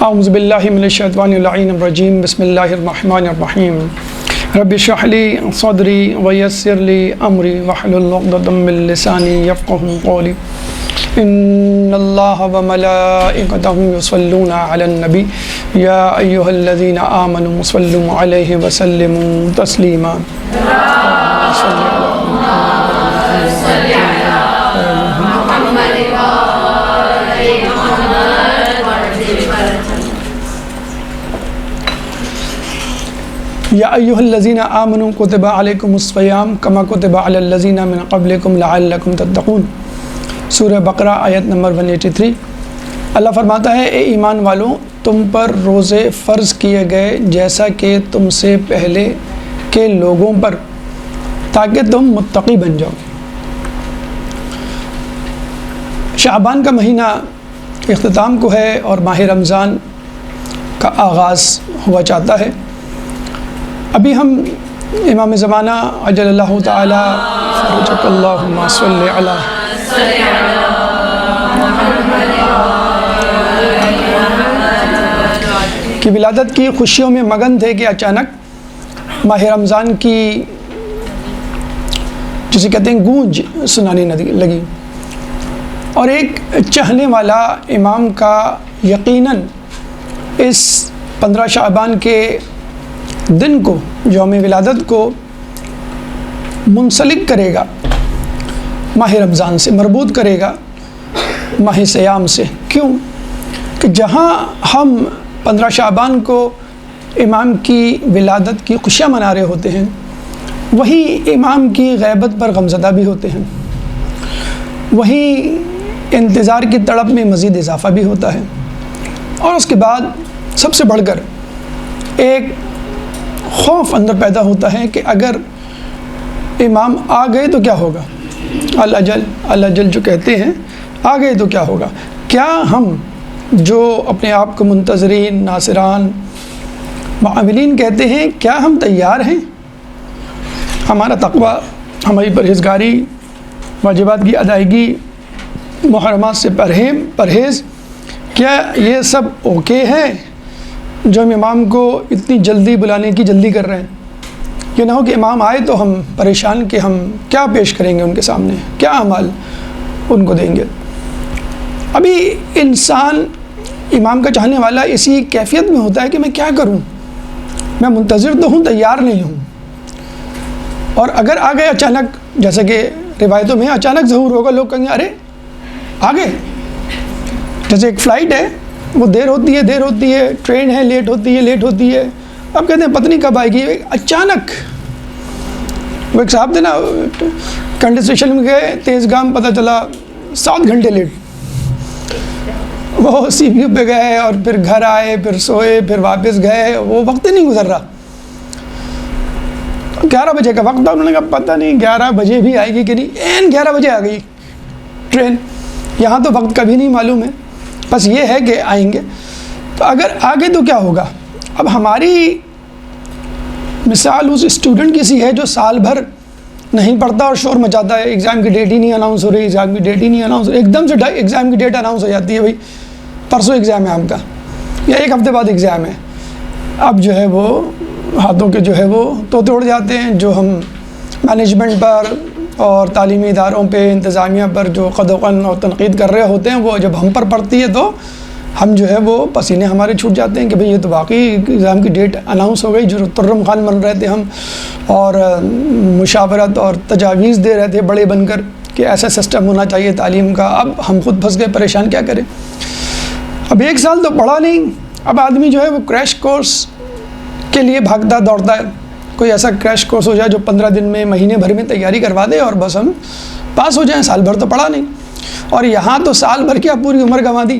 اعوذ باللہ من الشیطان اللعین الرجیم بسم اللہ الرحمن الرحیم رب اشرح لی صدری ویسر لی امری واحلل عقدۃ من لسانی یفقهوا قولی ان اللہ وملائکتہ یصلون علی النبی یا ایہا الذین آمنوا صلوا علیہ وسلموا تسلیما یا ایہا الذین آمنوا کتب علیکم الصیام کما کتب علی الذین من قبلکم لعلکم تتقون۔ سورہ بقرہ آیت نمبر 183۔ اللہ فرماتا ہے اے ایمان والوں تم پر روزے فرض کیے گئے جیسا کہ تم سے پہلے کے لوگوں پر تاکہ تم متقی بن جاؤ۔ شعبان کا مہینہ اختتام کو ہے اور ماہ رمضان کا آغاز ہوا چاہتا ہے۔ ابھی ہم امام زمانہ عجل اللہ تعالی فرجک اللہم صلی علی کی ولادت کی خوشیوں میں مگن تھے کہ اچانک ماہ رمضان کی جسے کہتے ہیں گونج سنانے لگی اور ایک چاہنے والا امام کا یقیناً اس 15 شعبان کے دن کو یوم ولادت کو منسلک کرے گا ماہ رمضان سے، مربوط کرے گا ماہ سیام سے۔ کیوں کہ جہاں ہم 15 شعبان کو امام کی ولادت کی خوشیاں منا رہے ہوتے ہیں وہی امام کی غیبت پر غمزدہ بھی ہوتے ہیں، وہی انتظار کی تڑپ میں مزید اضافہ بھی ہوتا ہے، اور اس کے بعد سب سے بڑھ کر ایک خوف اندر پیدا ہوتا ہے کہ اگر امام آ گئے تو کیا ہوگا، الاجل جو کہتے ہیں آ گئے تو کیا ہوگا۔ کیا ہم جو اپنے آپ کو منتظرین، ناصران، معاملین کہتے ہیں، کیا ہم تیار ہیں؟ ہمارا تقویٰ، ہماری پرہیزگاری، واجبات کی ادائیگی، محرمات سے پرہیز، کیا یہ سب اوکے ہے جو ہم امام کو اتنی جلدی بلانے کی جلدی کر رہے ہیں؟ یہ نہ ہو کہ امام آئے تو ہم پریشان کہ ہم کیا پیش کریں گے ان کے سامنے، کیا اعمال ان کو دیں گے۔ ابھی انسان امام کا چاہنے والا اسی کیفیت میں ہوتا ہے کہ میں کیا کروں، میں منتظر تو ہوں، تیار نہیں ہوں، اور اگر آ گئے اچانک، جیسا کہ روایتوں میں اچانک ظہور ہوگا، لوگ کہیں گے ارے آ گئے۔ جیسے ایک فلائٹ ہے، وہ دیر ہوتی ہے، ٹرین ہے لیٹ ہوتی ہے، اب کہتے ہیں پتہ نہیں کب آئے گی، اچانک۔ وہ ایک صاحب تھے نا، کنڈ اسٹیشن میں گئے، تیز گام، پتہ چلا 7 گھنٹے لیٹ۔ وہ سی پی یو پہ گئے اور پھر گھر آئے، پھر سوئے، پھر واپس گئے، وہ وقت ہی نہیں گزر رہا۔ 11 بجے کا وقت تھا، انہوں نے کہا پتہ نہیں 11 بجے بھی آئے گی کہ نہیں، این 11 بجے آ گئی ٹرین۔ یہاں تو وقت کبھی نہیں معلوم ہے، بس یہ ہے کہ آئیں گے۔ تو اگر آگے تو کیا ہوگا؟ اب ہماری مثال اس اسٹوڈنٹ کی سی ہے جو سال بھر نہیں پڑھتا اور شور مچاتا ہے، ایگزام کی ڈیٹ ہی نہیں اناؤنس ہو رہی، ایک دم سے ایگزام کی ڈیٹ اناؤنس ہو جاتی ہے، بھائی پرسوں ایگزام ہے آپ کا یا 1 ہفتے بعد ایگزام ہے۔ اب جو ہے وہ ہاتھوں کے جو ہے وہ طوطے اڑ جاتے ہیں، جو ہم مینجمنٹ پر اور تعلیمی اداروں پہ، انتظامیہ پر جو قد و قن اور تنقید کر رہے ہوتے ہیں، وہ جب ہم پر پڑتی ہے تو ہم جو ہے وہ پسینے ہمارے چھوٹ جاتے ہیں کہ بھئی یہ تو واقعی ایگزام کی ڈیٹ اناؤنس ہو گئی۔ جو ترم خان بن رہے تھے ہم اور مشاورت اور تجاویز دے رہے تھے بڑے بن کر کہ ایسا سسٹم ہونا چاہیے تعلیم کا، اب ہم خود پھنس گئے، پریشان کیا کریں۔ اب 1 سال تو پڑھا نہیں، اب آدمی جو ہے وہ کریش کورس کے لیے بھاگتا دوڑتا ہے، کوئی ایسا کریش کورس ہو جائے جو 15 دن میں، مہینے بھر میں تیاری کروا دے اور بس ہم پاس ہو جائیں، سال بھر تو پڑھا نہیں۔ اور یہاں تو سال بھر کیا، پوری عمر گنوا دی،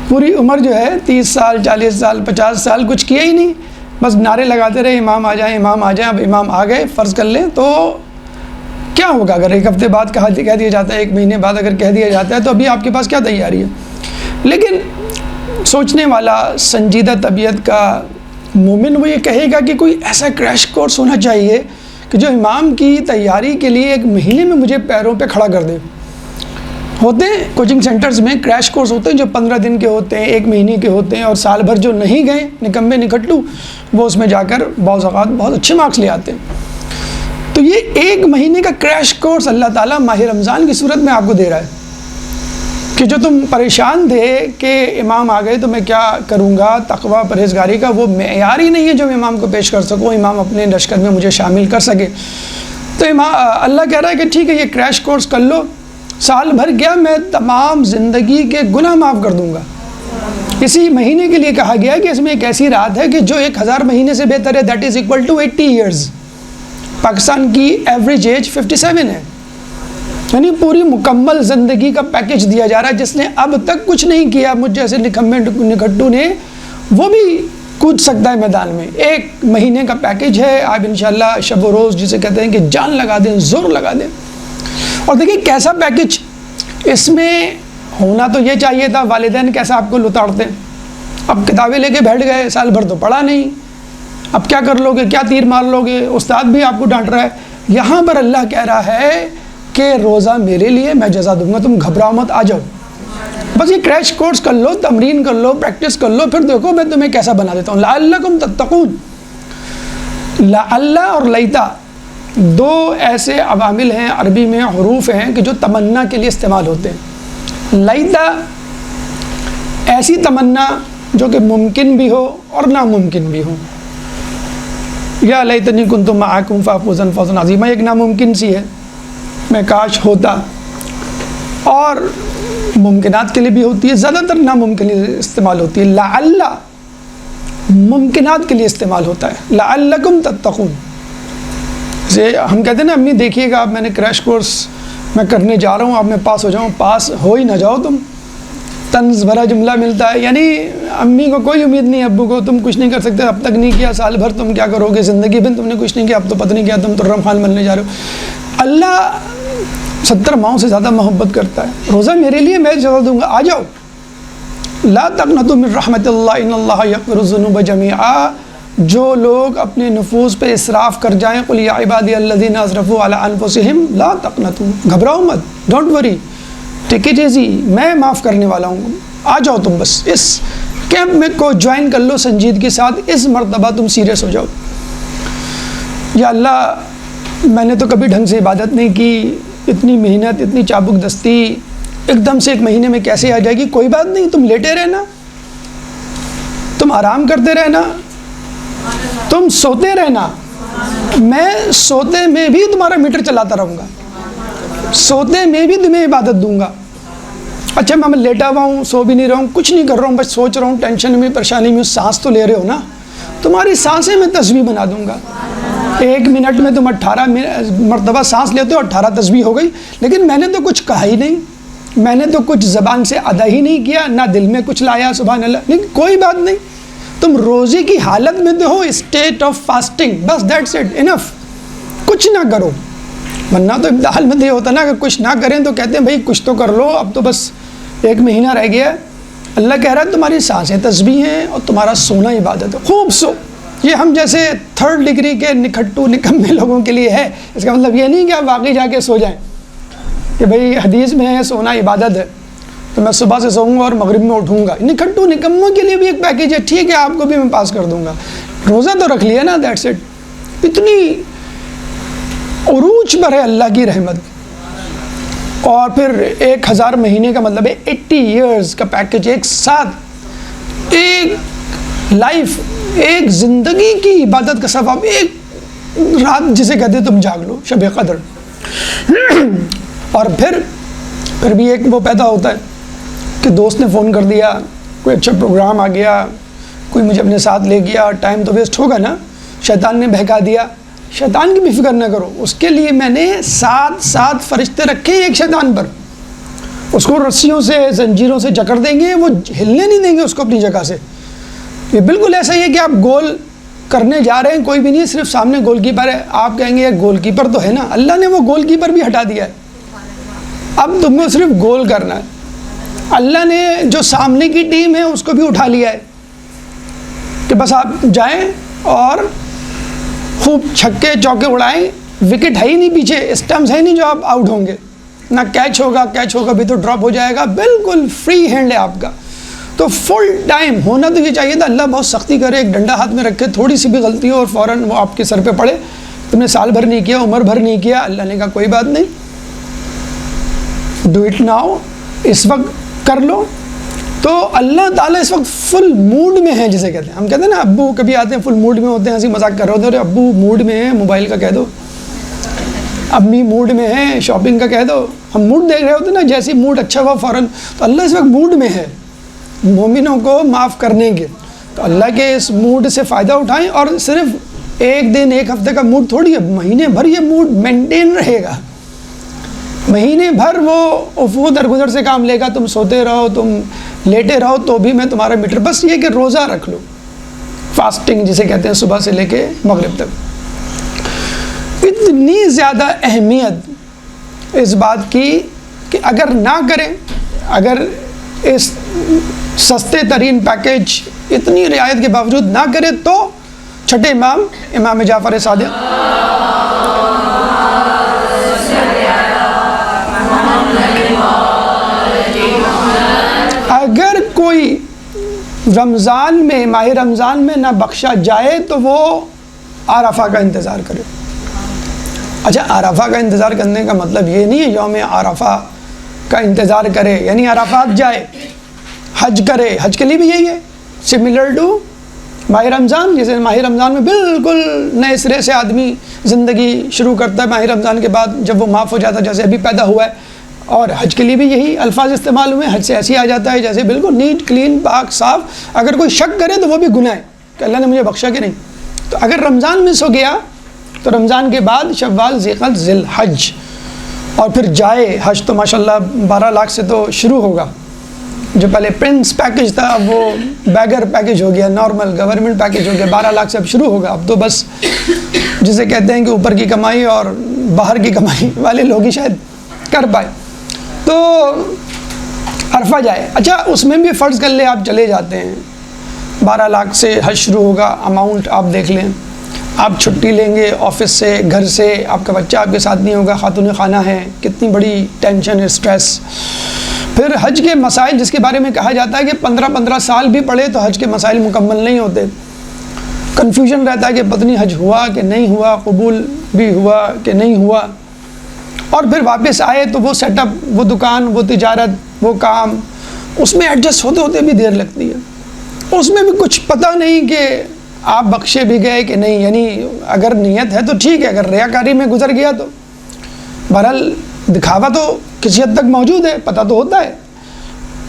پوری عمر جو ہے 30 سال، 40 سال، 50 سال کچھ کیا ہی نہیں، بس نعرے لگاتے رہے امام آ جائیں، امام آ جائیں۔ اب امام آ گئے فرض کر لیں تو کیا ہوگا اگر 1 ہفتے بعد کہہ دیا جاتا ہے، 1 مہینے بعد اگر کہہ دیا جاتا ہے تو ابھی آپ کے پاس کیا تیاری ہے؟ لیکن سوچنے والا، سنجیدہ طبیعت کا مومن وہ یہ کہے گا کہ کوئی ایسا کریش کورس ہونا چاہیے کہ جو امام کی تیاری کے لیے 1 مہینے میں مجھے پیروں پہ کھڑا کر دے۔ ہوتے ہیں کوچنگ سینٹرز میں کریش کورس ہوتے ہیں جو 15 دن کے ہوتے ہیں، 1 مہینے کے ہوتے ہیں، اور سال بھر جو نہیں گئے نکمے نکھٹو وہ اس میں جا کر بعض اوقات بہت اچھے مارکس لے آتے ہیں۔ تو یہ 1 مہینے کا کریش کورس اللہ تعالیٰ ماہ رمضان کی صورت میں آپ کو دے رہا ہے کہ جو تم پریشان تھے کہ امام آ گئے تو میں کیا کروں گا، تقوی پرہیزگاری کا وہ معیار ہی نہیں ہے جو میں امام کو پیش کر سکوں، امام اپنے لشکر میں مجھے شامل کر سکے۔ تو اللہ کہہ رہا ہے کہ ٹھیک ہے یہ کریش کورس کر لو، سال بھر گیا میں تمام زندگی کے گناہ معاف کر دوں گا۔ اسی مہینے کے لیے کہا گیا ہے کہ اس میں ایک ایسی رات ہے کہ جو 1000 مہینے سے بہتر ہے، that is equal to 80 years. Pakistan کی ایوریج ایج 57 ہے، یعنی پوری مکمل زندگی کا پیکج دیا جا رہا ہے۔ جس نے اب تک کچھ نہیں کیا مجھ جیسے نکمے نکھٹو نے، وہ بھی کود سکتا ہے میدان میں۔ 1 مہینے کا پیکج ہے، آپ انشاءاللہ شب و روز جسے کہتے ہیں کہ جان لگا دیں، زور لگا دیں۔ اور دیکھیں کیسا پیکج اس میں ہونا تو یہ چاہیے تھا، والدین کیسا آپ کو لتاڑتے، اب کتابیں لے کے بیٹھ گئے، سال بھر تو پڑھا نہیں، اب کیا کر لو گے، کیا تیر مار لو گے، استاد بھی آپ کو ڈانٹ رہا ہے۔ یہاں پر اللہ کہہ رہا ہے کہ روزہ میرے لیے، میں جزا دوں گا، تم گھبراؤ مت، آ جاؤ، بس یہ کریش کورس کر لو، تمرین کر لو، پریکٹس کر لو، پھر دیکھو میں تمہیں کیسا بنا دیتا ہوں۔ لعلکم تتقون، لعل اور لیتا 2 ایسے عوامل ہیں عربی میں، حروف ہیں کہ جو تمنا کے لیے استعمال ہوتے ہیں۔ لیتا ایسی تمنا جو کہ ممکن بھی ہو اور ناممکن بھی ہو، یا لیتنی کنت معکم فافوز فوزا عظیما، ایک ناممکن سی ہے، میں کاش ہوتا، اور ممکنات کے لیے بھی ہوتی ہے، زیادہ تر ناممکن استعمال ہوتی ہے۔ لعل ممکنات کے لیے استعمال ہوتا ہے، لعلکم تتقون۔ ہم کہتے ہیں نا امی دیکھیے گا، اب میں نے کریش کورس میں کرنے جا رہا ہوں، اب میں پاس ہو جاؤں، پاس ہو ہی نہ جاؤ تم، طنز بھرا جملہ ملتا ہے، یعنی امی کو کوئی امید نہیں، ابو کو تم کچھ نہیں کر سکتے، اب تک نہیں کیا، سال بھر تم کیا کرو گے، زندگی بھر تم نے کچھ نہیں کیا، اب تو پتہ نہیں کیا تم تو رحم خان بننے جا رہے ہو۔ اللہ 70 ماؤں سے زیادہ محبت کرتا ہے، روزہ میرے لیے، میں جزا دوں گا، آ جاؤ۔ لا تقنطوا من رحمت اللہ ان اللہ یغفر الذنوب جميعا، جو لوگ اپنے نفوس پہ اسراف کر جائیں، قل یا عبادی الذین اسرفوا علی انفسہم لا تقنطوا، گھبراؤ مت، don't worry, take it easy, میں معاف کرنے والا ہوں، آ جاؤ تم، بس اس کیمپ میں کو جوائن کر لو سنجیدگی کے ساتھ، اس مرتبہ تم سیریس ہو جاؤ۔ یا اللہ میں نے تو کبھی ڈھنگ سے عبادت نہیں کی، اتنی محنت، اتنی چابک دستی ایک دم سے 1 مہینے میں کیسے آ جائے گی؟ کوئی بات نہیں، تم لیٹے رہنا، تم آرام کرتے رہنا، تم سوتے رہنا، میں سوتے میں بھی تمہارا میٹر چلاتا رہوں گا، سوتے میں بھی تمہیں عبادت دوں گا۔ اچھا میں لیٹا ہوا ہوں، سو بھی نہیں رہا ہوں، کچھ نہیں کر رہا ہوں، بس سوچ رہا ہوں، ٹینشن میں، پریشانی میں، سانس تو لے رہے ہو نا، تمہاری سانسیں میں تسبیح بنا دوں گا۔ 1 منٹ میں تم 18 مرتبہ سانس لیتے ہو، 18 تسبیح ہو گئی، لیکن میں نے تو کچھ کہا ہی نہیں، میں نے تو کچھ زبان سے ادا ہی نہیں کیا، نہ دل میں کچھ لایا، سبحان اللہ، لیکن کوئی بات نہیں، تم روزے کی حالت میں تو ہو، اسٹیٹ آف فاسٹنگ، بس دیٹس اٹ، انف، کچھ نہ کرو۔ ورنہ تو امتحان میں یہ ہوتا نا کہ کچھ نہ کریں تو کہتے ہیں بھائی کچھ تو کر لو، اب تو بس 1 مہینہ رہ گیا۔ اللہ کہہ رہا ہے تمہاری سانسیں تسبیح ہیں اور تمہارا سونا عبادت ہے، خوب سو۔ یہ ہم جیسے 3rd ڈگری کے نکھٹو نکمے لوگوں کے لیے ہے، اس کا مطلب یہ نہیں کہ آپ واقعی جا کے سو جائیں کہ بھائی حدیث میں ہے سونا عبادت ہے، تو میں صبح سے سوؤں گا اور مغرب میں اٹھوں گا۔ نکھٹو نکموں کے لیے بھی ایک پیکیج ہے، ٹھیک ہے آپ کو بھی میں پاس کر دوں گا، روزہ تو رکھ لیا نا، دیٹس اٹ۔ اتنی عروج پر ہے اللہ کی رحمت، اور پھر 1000 مہینے کا مطلب ہے 80 ایئرز کا پیکیج، ایک ساتھ، ایک لائف، ایک زندگی کی عبادت کا ثواب، ایک رات جسے کہتے تم جاگ لو، شب قدر۔ اور پھر بھی ایک وہ پیدا ہوتا ہے کہ دوست نے فون کر دیا، کوئی اچھا پروگرام آ گیا، کوئی مجھے اپنے ساتھ لے گیا، ٹائم تو ویسٹ ہوگا نا، شیطان نے بہکا دیا۔ شیطان کی بھی فکر نہ کرو، اس کے لیے میں نے 7 فرشتے رکھے ایک شیطان پر، اس کو رسیوں سے زنجیروں سے جکڑ دیں گے، وہ ہلنے نہیں دیں گے اس کو اپنی جگہ سے۔ یہ بالکل ایسا ہی ہے کہ آپ گول کرنے جا رہے ہیں، کوئی بھی نہیں، صرف سامنے گول کیپر ہے، آپ کہیں گے گول کیپر تو ہے نا، اللہ نے وہ گول کیپر بھی ہٹا دیا ہے، اب تمہیں صرف گول کرنا ہے۔ اللہ نے جو سامنے کی ٹیم ہے اس کو بھی اٹھا لیا ہے کہ بس آپ جائیں اور خوب چھکے چوکے اڑائیں، وکٹ ہے ہی نہیں پیچھے، اسٹمپس ہے نہیں جو آپ آؤٹ ہوں گے، نہ کیچ ہوگا بھی تو ڈراپ ہو جائے گا، بالکل فری ہینڈ ہے آپ کا. تو فل ٹائم ہونا تو یہ چاہیے تھا. اللہ بہت سختی کرے، ایک ڈنڈا ہاتھ میں رکھے، تھوڑی سی بھی غلطی ہو اور فوراً وہ آپ کے سر پہ پڑے. تم نے سال بھر نہیں کیا، عمر بھر نہیں کیا. اللہ نے کہا کوئی بات نہیں، ڈو اٹ ناؤ، اس وقت کر لو. تو اللہ تعالیٰ اس وقت فل موڈ میں ہے، جسے کہتے ہیں. ہم کہتے ہیں نا ابو کبھی آتے ہیں فل موڈ میں ہوتے ہیں، ہنسی مذاق کر رہے ہوتے ہیں، ابو موڈ میں ہے موبائل کا کہہ دو، امی موڈ میں ہے شاپنگ کا کہہ دو. ہم موڈ دیکھ رہے ہوتے ہیں نا، جیسے موڈ اچھا ہوا فوراً. تو اللہ اس وقت موڈ میں ہے مومنوں کو معاف کرنے کے. تو اللہ کے اس موڈ سے فائدہ اٹھائیں. اور صرف ایک دن ایک ہفتے کا موڈ تھوڑی ہے، مہینے بھر یہ موڈ مینٹین رہے گا. مہینے بھر وہ افو درگزر سے کام لے گا. تم سوتے رہو، تم لیٹے رہو، تو بھی میں تمہارا میٹر. بس یہ کہ روزہ رکھ لو، فاسٹنگ جسے کہتے ہیں، صبح سے لے کے مغرب تک. اتنی زیادہ اہمیت اس بات کی کہ اگر نہ کریں، اگر اس سستے ترین پیکیج اتنی رعایت کے باوجود نہ کرے، تو چھٹے امام جعفر صادق اگر کوئی رمضان میں، ماہ رمضان میں نہ بخشا جائے تو وہ عرفہ کا انتظار کرے. اچھا، عرفہ کا انتظار کرنے کا مطلب یہ نہیں ہے یوم عرفہ کا انتظار کرے، یعنی عرفات جائے، حج کرے. حج کے لیے بھی یہی ہے، سملر ٹو ماہ رمضان. جیسے ماہ رمضان میں بالکل نئے سرے سے آدمی زندگی شروع کرتا ہے ماہ رمضان کے بعد، جب وہ معاف ہو جاتا ہے، جیسے ابھی پیدا ہوا ہے. اور حج کے لیے بھی یہی الفاظ استعمال ہوئے. حج سے ایسے ہی آ جاتا ہے جیسے بالکل نیٹ کلین پاک صاف. اگر کوئی شک کرے تو وہ بھی گناہ ہے کہ اللہ نے مجھے بخشا کہ نہیں. تو اگر رمضان مس ہو گیا تو رمضان کے بعد شوال، ذیقعد، ذی الحج، اور پھر جائے حج. تو ماشاءاللہ 12 لاکھ سے تو شروع ہوگا. جو پہلے پرنس پیکج تھا اب وہ بیگر پیکج ہو گیا، نارمل گورنمنٹ پیکج ہو گیا. 12 لاکھ سے اب شروع ہوگا. اب تو بس جسے کہتے ہیں کہ اوپر کی کمائی اور باہر کی کمائی والے لوگ ہی شاید کر پائے. تو عرفہ جائے. اچھا، اس میں بھی فرض کر لیں آپ چلے جاتے ہیں، 12 لاکھ سے حج شروع ہوگا. اماؤنٹ آپ دیکھ لیں، آپ چھٹی لیں گے آفس سے، گھر سے، آپ کا بچہ آپ کے ساتھ نہیں ہوگا، خاتون خانہ ہے، کتنی بڑی ٹینشن، اسٹریس. پھر حج کے مسائل جس کے بارے میں کہا جاتا ہے کہ 15 سال بھی پڑھے تو حج کے مسائل مکمل نہیں ہوتے. کنفیوژن رہتا ہے کہ پتہ نہیں حج ہوا کہ نہیں ہوا، قبول بھی ہوا کہ نہیں ہوا. اور پھر واپس آئے تو وہ سیٹ اپ، وہ دکان، وہ تجارت، وہ کام، اس میں ایڈجسٹ ہوتے ہوتے بھی دیر لگتی ہے. اس میں بھی کچھ پتہ نہیں کہ آپ بخشے بھی گئے کہ نہیں. یعنی اگر نیت ہے تو ٹھیک ہے، اگر ریاکاری میں گزر گیا تو بہرحال دکھاوا تو کسی حد تک موجود ہے، پتہ تو ہوتا ہے.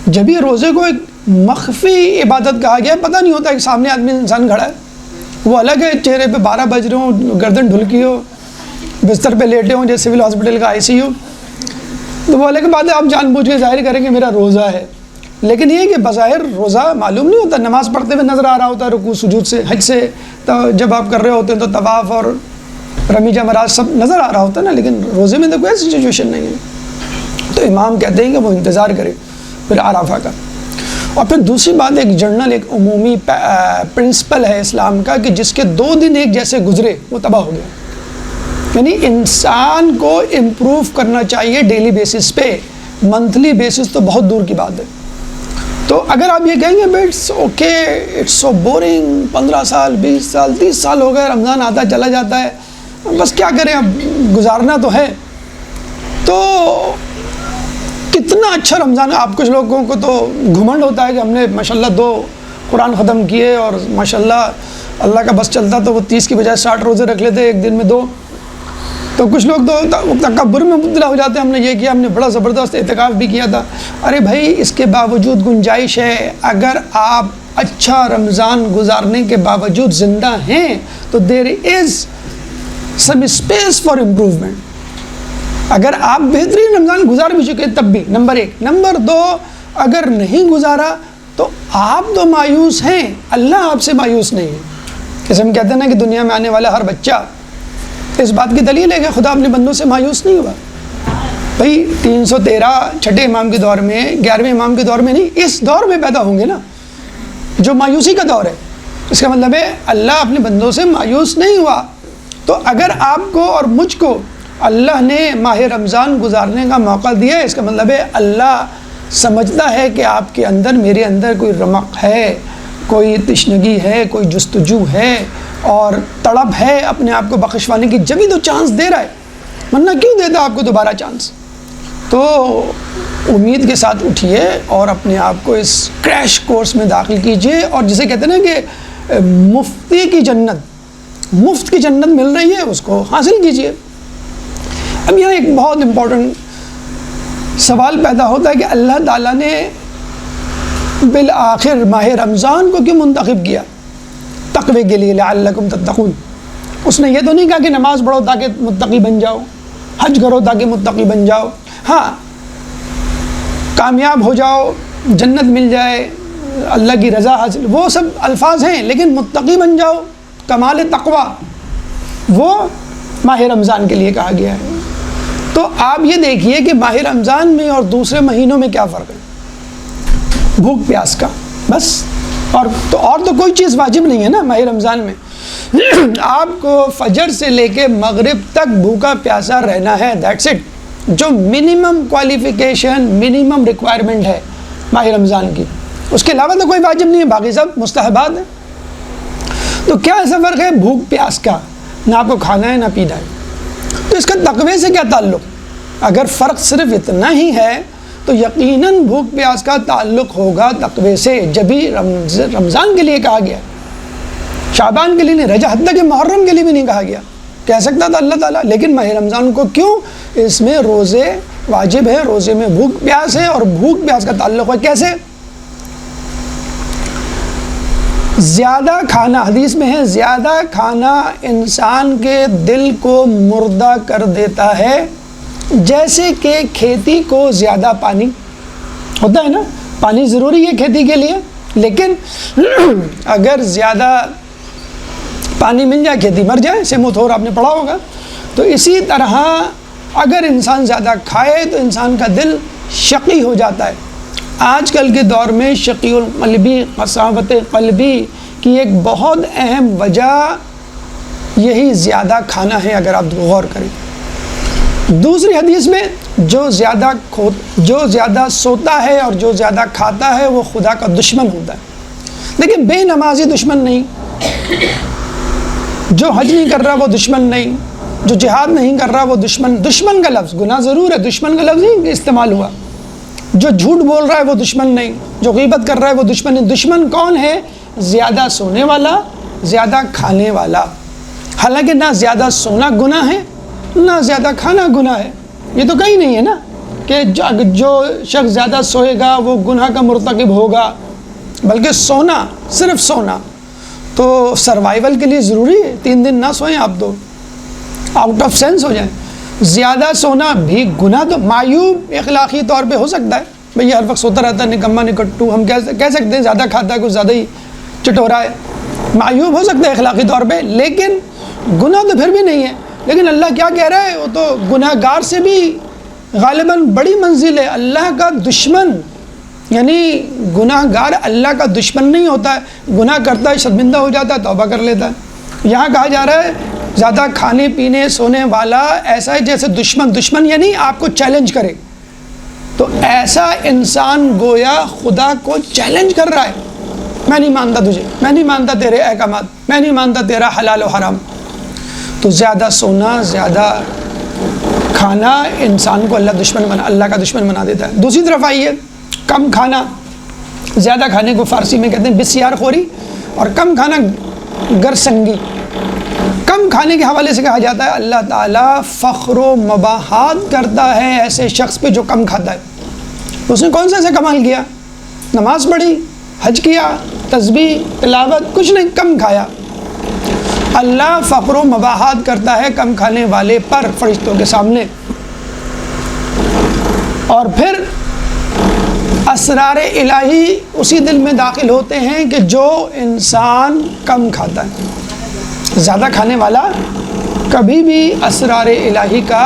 جب یہ روزے کو ایک مخفی عبادت کہا گیا، پتہ نہیں ہوتا کہ سامنے آدمی انسان کھڑا ہے. وہ الگ ہے، چہرے پہ 12 بج رہے ہوں، گردن ڈھلکی ہو، بستر پہ لیٹے ہوں جیسے سول ہاسپٹل کا ICU، تو وہ الگ بات ہے. آپ جان بوجھ کے ظاہر کریں کہ میرا روزہ ہے. لیکن یہ کہ بظاہر روزہ معلوم نہیں ہوتا، نماز پڑھتے ہوئے نظر آ رہا ہوتا ہے، رکوع سجود سے. حج سے جب آپ کر رہے ہوتے ہیں تو طواف اور رمی جمرات سب نظر آ رہا ہوتا ہے نا. لیکن روزے میں تو کوئی ایسی سچویشن نہیں ہے. تو امام کہتے ہیں کہ وہ انتظار کرے پھر عرفہ کا. اور پھر دوسری بات، ایک جنرل، ایک عمومی پرنسپل ہے اسلام کا کہ جس کے 2 دن ایک جیسے گزرے وہ تباہ ہو گیا. یعنی انسان کو امپروو کرنا چاہیے ڈیلی بیسس پہ، منتھلی بیسس تو بہت دور کی بات ہے. تو اگر آپ یہ کہیں گے it's okay, it's so boring, 15 سال 20 سال 30 سال ہو گئے، رمضان آتا چلا جاتا ہے، بس کیا کریں، اب گزارنا تو ہے. تو کتنا اچھا رمضان. آپ کچھ لوگوں کو تو گھمنڈ ہوتا ہے کہ ہم نے ماشاءاللہ 2 قرآن ختم کیے، اور ماشاءاللہ اللہ کا بس چلتا تو وہ 30 کی بجائے 60 روزے رکھ لیتے ایک دن میں 2. تو کچھ لوگ تو تکبر میں مبتلا ہو جاتے ہیں، ہم نے یہ کیا، ہم نے بڑا زبردست اعتکاف بھی کیا تھا. ارے بھائی، اس کے باوجود گنجائش ہے. اگر آپ اچھا رمضان گزارنے کے باوجود زندہ ہیں تو دیر از سم اسپیس فار امپروومنٹ. اگر آپ بہترین رمضان گزار بھی چکے تب بھی، نمبر 1. نمبر 2، اگر نہیں گزارا تو آپ تو مایوس ہیں، اللہ آپ سے مایوس نہیں ہے. جیسے ہم کہتے ہیں نا کہ دنیا میں آنے والا ہر بچہ اس بات کی دلیل ہے کہ خدا اپنے بندوں سے مایوس نہیں ہوا. بھائی 313 چھٹے امام کے دور میں، 11ویں امام کے دور میں نہیں، اس دور میں پیدا ہوں گے نا جو مایوسی کا دور ہے. اس کا مطلب ہے اللہ اپنے بندوں سے مایوس نہیں ہوا. تو اگر آپ کو اور مجھ کو اللہ نے ماہ رمضان گزارنے کا موقع دیا ہے، اس کا مطلب ہے اللہ سمجھتا ہے کہ آپ کے اندر، میرے اندر کوئی رمق ہے، کوئی تشنگی ہے، کوئی جستجو ہے اور تڑپ ہے اپنے آپ کو بخش پانے کی، جبھی تو چانس دے رہا ہے، ورنہ کیوں دیتا آپ کو دوبارہ چانس؟ تو امید کے ساتھ اٹھیے اور اپنے آپ کو اس کریش کورس میں داخل کیجئے، اور جسے کہتے ہیں نا کہ مفتی کی جنت، مفت کی جنت مل رہی ہے، اس کو حاصل کیجئے۔ اب یہاں ایک بہت امپورٹنٹ سوال پیدا ہوتا ہے کہ اللہ تعالیٰ نے بالآخر ماہ رمضان کو کیوں منتخب کیا؟ تقوی کے لیے، لعلکم تتقون۔ اس نے یہ تو نہیں کہا کہ نماز پڑھو تاکہ متقی بن جاؤ، حج کرو تاکہ متقی بن جاؤ، ہاں کامیاب ہو جاؤ، جنت مل جائے، اللہ کی رضا حاصل، وہ سب الفاظ ہیں، لیکن متقی بن جاؤ، کمال تقوی، وہ ماہ رمضان کے لیے کہا گیا ہے۔ تو آپ یہ دیکھیے کہ ماہ رمضان میں اور دوسرے مہینوں میں کیا فرق ہے؟ بھوک پیاس کا، بس، اور تو کوئی چیز واجب نہیں ہے نا ماہ رمضان میں۔ آپ کو فجر سے لے کے مغرب تک بھوکا پیاسا رہنا ہے، دیٹس اٹ، جو منیمم کوالیفیکیشن، منیمم ریکوائرمنٹ ہے ماہ رمضان کی۔ اس کے علاوہ تو کوئی واجب نہیں ہے، باقی سب مستحبات ہیں۔ تو کیا ایسا فرق ہے بھوک پیاس کا؟ نہ آپ کو کھانا ہے نہ پینا ہے، تو اس کا تقوی سے کیا تعلق؟ اگر فرق صرف اتنا ہی ہے تو یقیناً بھوک پیاس کا تعلق ہوگا تقوی سے، جبھی رمضان کے لیے کہا گیا، شعبان کے لیے نہیں، رجب، حتیٰ کہ محرم کے لیے بھی نہیں کہا گیا۔ کہہ سکتا تھا اللہ تعالیٰ، لیکن ماہ رمضان کو کیوں؟ اس میں روزے واجب ہے، روزے میں بھوک پیاس ہے، اور بھوک پیاس کا تعلق ہے کیسے؟ زیادہ کھانا، حدیث میں ہے زیادہ کھانا انسان کے دل کو مردہ کر دیتا ہے، جیسے کہ کھیتی کو زیادہ پانی ہوتا ہے نا، پانی ضروری ہے کھیتی کے لیے، لیکن اگر زیادہ پانی مل جائے کھیتی مر جائے، سموتھور آپ نے پڑھا ہوگا۔ تو اسی طرح اگر انسان زیادہ کھائے تو انسان کا دل شقی ہو جاتا ہے۔ آج کل کے دور میں شقی القلبی، قساوت قلبی کی ایک بہت اہم وجہ یہی زیادہ کھانا ہے، اگر آپ غور کریں۔ دوسری حدیث میں جو زیادہ سوتا ہے اور جو زیادہ کھاتا ہے وہ خدا کا دشمن ہوتا ہے۔ لیکن بے نمازی دشمن نہیں، جو حج نہیں کر رہا وہ دشمن نہیں، جو جہاد نہیں کر رہا وہ دشمن کا لفظ، گناہ ضرور ہے، دشمن کا لفظ نہیں استعمال ہوا، جو جھوٹ بول رہا ہے وہ دشمن نہیں، جو غیبت کر رہا ہے وہ دشمن نہیں۔ دشمن کون ہے؟ زیادہ سونے والا، زیادہ کھانے والا۔ حالانکہ نہ زیادہ سونا گناہ ہے نہ زیادہ کھانا گناہ ہے، یہ تو کہیں نہیں ہے نا کہ جو شخص زیادہ سوئے گا وہ گناہ کا مرتکب ہوگا، بلکہ سونا، صرف سونا تو سروائیول کے لیے ضروری ہے، 3 دن نہ سوئیں آپ تو آؤٹ آف سینس ہو جائیں۔ زیادہ سونا بھی گناہ، تو معیوب اخلاقی طور پہ ہو سکتا ہے، بھئی ہر وقت سوتا رہتا ہے، نکما نکٹو، ہم کہہ سکتے ہیں زیادہ کھاتا ہے کچھ زیادہ ہی چٹورا ہے، معیوب ہو سکتا ہے اخلاقی طور پہ، لیکن گناہ تو پھر بھی نہیں ہے۔ لیکن اللہ کیا کہہ رہا ہے؟ وہ تو گناہ گار سے بھی غالباً بڑی منزل ہے، اللہ کا دشمن، یعنی گناہ گار اللہ کا دشمن نہیں ہوتا ہے، گناہ کرتا ہے، شرمندہ ہو جاتا ہے، توبہ کر لیتا ہے۔ یہاں کہا جا رہا ہے زیادہ کھانے پینے سونے والا ایسا ہے جیسے دشمن یعنی آپ کو چیلنج کرے، تو ایسا انسان گویا خدا کو چیلنج کر رہا ہے، میں نہیں مانتا تجھے، میں نہیں مانتا تیرے احکامات، میں نہیں مانتا تیرا حلال و حرام۔ تو زیادہ سونا، زیادہ کھانا انسان کو اللہ کا دشمن بنا دیتا ہے۔ دوسری طرف آئیے، کم کھانا، زیادہ کھانے کو فارسی میں کہتے ہیں بسیار خوری، اور کم کھانا گرسنگی۔ کم کھانے کے حوالے سے کہا جاتا ہے اللہ تعالیٰ فخر و مباحات کرتا ہے ایسے شخص پہ جو کم کھاتا ہے۔ اس نے کون سا ایسا کمال کیا؟ نماز پڑھی، حج کیا، تسبیح، تلاوت، کچھ نہیں، کم کھایا۔ اللہ فخر و مباحات کرتا ہے کم کھانے والے پر فرشتوں کے سامنے، اور پھر اسرار الہی اسی دل میں داخل ہوتے ہیں کہ جو انسان کم کھاتا ہے۔ زیادہ کھانے والا کبھی بھی اسرار الہی کا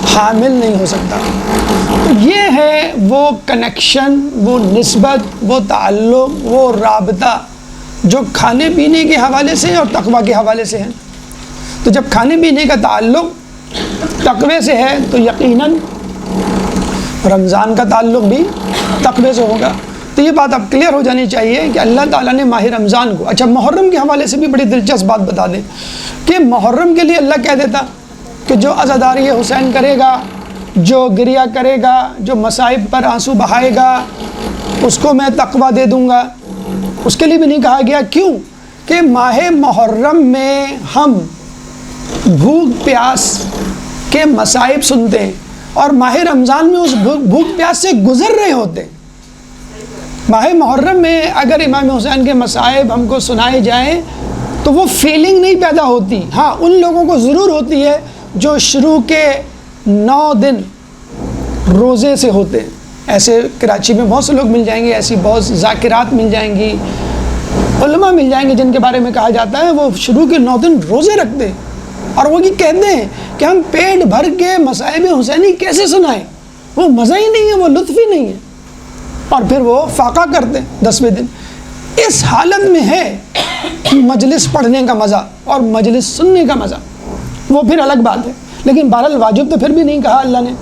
حامل نہیں ہو سکتا۔ تو یہ ہے وہ کنیکشن، وہ نسبت، وہ تعلق، وہ رابطہ جو کھانے پینے کے حوالے سے اور تقویٰ کے حوالے سے ہیں۔ تو جب کھانے پینے کا تعلق تقوی سے ہے تو یقیناً رمضان کا تعلق بھی تقوی سے ہوگا۔ تو یہ بات اب کلیئر ہو جانی چاہیے کہ اللہ تعالیٰ نے ماہ رمضان کو، اچھا محرم کے حوالے سے بھی بڑی دلچسپ بات بتا دیں کہ محرم کے لیے اللہ کہہ دیتا کہ جو عزاداری حسین کرے گا، جو گریہ کرے گا، جو مصائب پر آنسو بہائے گا، اس کو میں تقوی دے دوں گا۔ اس کے لیے بھی نہیں کہا گیا، کیوں کہ ماہ محرم میں ہم بھوک پیاس کے مصائب سنتے ہیں، اور ماہ رمضان میں اس بھوک پیاس سے گزر رہے ہوتے ہیں۔ ماہ محرم میں اگر امام حسین کے مصائب ہم کو سنائے جائیں تو وہ فیلنگ نہیں پیدا ہوتی، ہاں ان لوگوں کو ضرور ہوتی ہے جو شروع کے 9 دن روزے سے ہوتے ہیں۔ ایسے کراچی میں بہت سے لوگ مل جائیں گے، ایسی بہت ذاکرات مل جائیں گی، علماء مل جائیں گے جن کے بارے میں کہا جاتا ہے وہ شروع کے 9 دن روزے رکھتے ہیں، اور وہ یہ کہتے ہیں کہ ہم پیٹ بھر کے مصائب حسینی کیسے سنائیں، وہ مزہ ہی نہیں ہے، وہ لطف ہی نہیں ہے، اور پھر وہ فاقہ کرتے ہیں 10ویں دن۔ اس حالت میں ہے مجلس پڑھنے کا مزہ اور مجلس سننے کا مزہ، وہ پھر الگ بات ہے، لیکن بہرحال واجب تو پھر بھی نہیں کہا اللہ نے۔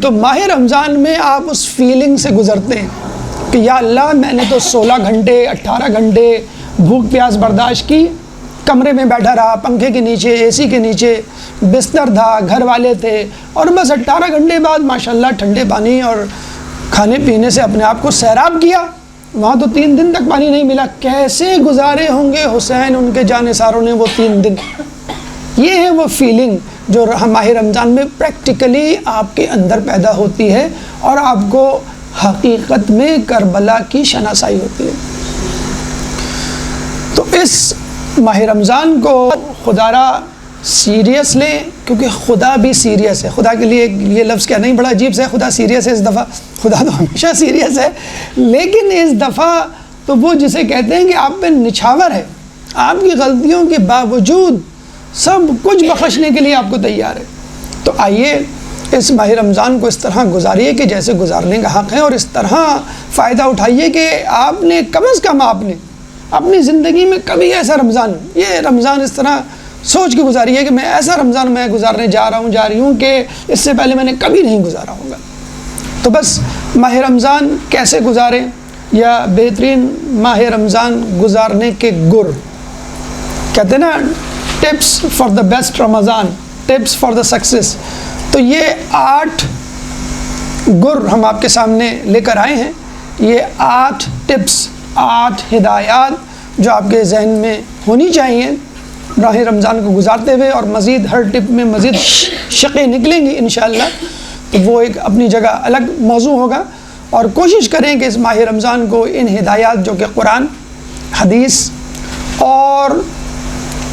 تو ماہ رمضان میں آپ اس فیلنگ سے گزرتے ہیں کہ یا اللہ میں نے تو 16 گھنٹے 18 گھنٹے بھوک پیاس برداشت کی، کمرے میں بیٹھا رہا، پنکھے کے نیچے، اے سی کے نیچے، بستر تھا، گھر والے تھے، اور بس 18 گھنٹے بعد ماشاءاللہ ٹھنڈے پانی اور کھانے پینے سے اپنے آپ کو سیراب کیا، وہاں تو 3 دن تک پانی نہیں ملا۔ کیسے گزارے ہوں گے حسین ان کے جانثاروں نے وہ 3 دن؟ یہ ہے وہ فیلنگ جو ماہ رمضان میں پریکٹیکلی آپ کے اندر پیدا ہوتی ہے، اور آپ کو حقیقت میں کربلا کی شناسائی ہوتی ہے۔ تو اس ماہ رمضان کو خدا را سیریس لیں، کیونکہ خدا بھی سیریس ہے۔ خدا کے لیے یہ لفظ کیا نہیں بڑا عجیب سے، خدا سیریس ہے اس دفعہ، خدا تو ہمیشہ سیریس ہے، لیکن اس دفعہ تو وہ جسے کہتے ہیں کہ آپ پہ نچھاور ہے، آپ کی غلطیوں کے باوجود سب کچھ بخشنے کے لیے آپ کو تیار ہے۔ تو آئیے اس ماہ رمضان کو اس طرح گزاریے کہ جیسے گزارنے کا حق ہے، اور اس طرح فائدہ اٹھائیے کہ آپ نے کم از کم آپ نے اپنی زندگی میں کبھی ایسا رمضان، یہ رمضان اس طرح سوچ کے گزاری ہے کہ میں ایسا رمضان میں گزارنے جا رہی ہوں کہ اس سے پہلے میں نے کبھی نہیں گزارا ہوگا۔ تو بس ماہ رمضان کیسے گزاریں، یا بہترین ماہ رمضان گزارنے کے گر، کہتے ہیں نا tips for the best Ramzan, tips for the success. تو یہ 8 گر ہم آپ کے سامنے لے کر آئے ہیں، یہ 8 ٹپس، 8 ہدایات جو آپ کے ذہن میں ہونی چاہیے ماہ رمضان کو گزارتے ہوئے، اور مزید ہر ٹپ میں مزید شقیں نکلیں گی انشاءاللہ، تو وہ ایک اپنی جگہ الگ موضوع ہوگا۔ اور کوشش کریں کہ اس ماہ رمضان کو ان ہدایات جو کہ قرآن، حدیث اور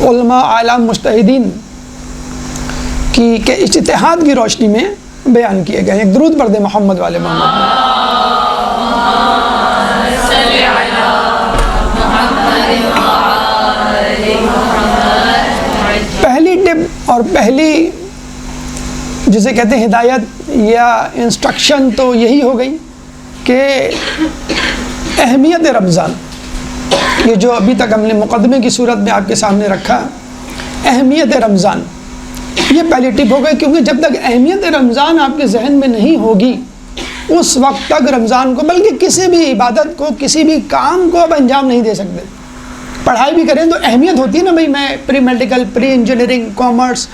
علماء عالم مجتہدین کی کے اجتہاد کی روشنی میں بیان کیے گئے ہیں۔ ایک درود پڑھ دیں محمد والے محمد۔ پہلی ٹپ اور پہلی جسے کہتے ہیں ہدایت یا انسٹرکشن تو یہی ہو گئی کہ اہمیت رمضان، یہ جو ابھی تک ہم نے مقدمے کی صورت میں آپ کے سامنے رکھا، اہمیت رمضان، یہ پہلی ٹپ ہو گئی، کیونکہ جب تک اہمیت رمضان آپ کے ذہن میں نہیں ہوگی اس وقت تک رمضان کو، بلکہ کسی بھی عبادت کو، کسی بھی کام کو آپ انجام نہیں دے سکتے۔ پڑھائی بھی کریں تو اہمیت ہوتی ہے نا، بھائی میں pre medical, pre engineering, commerce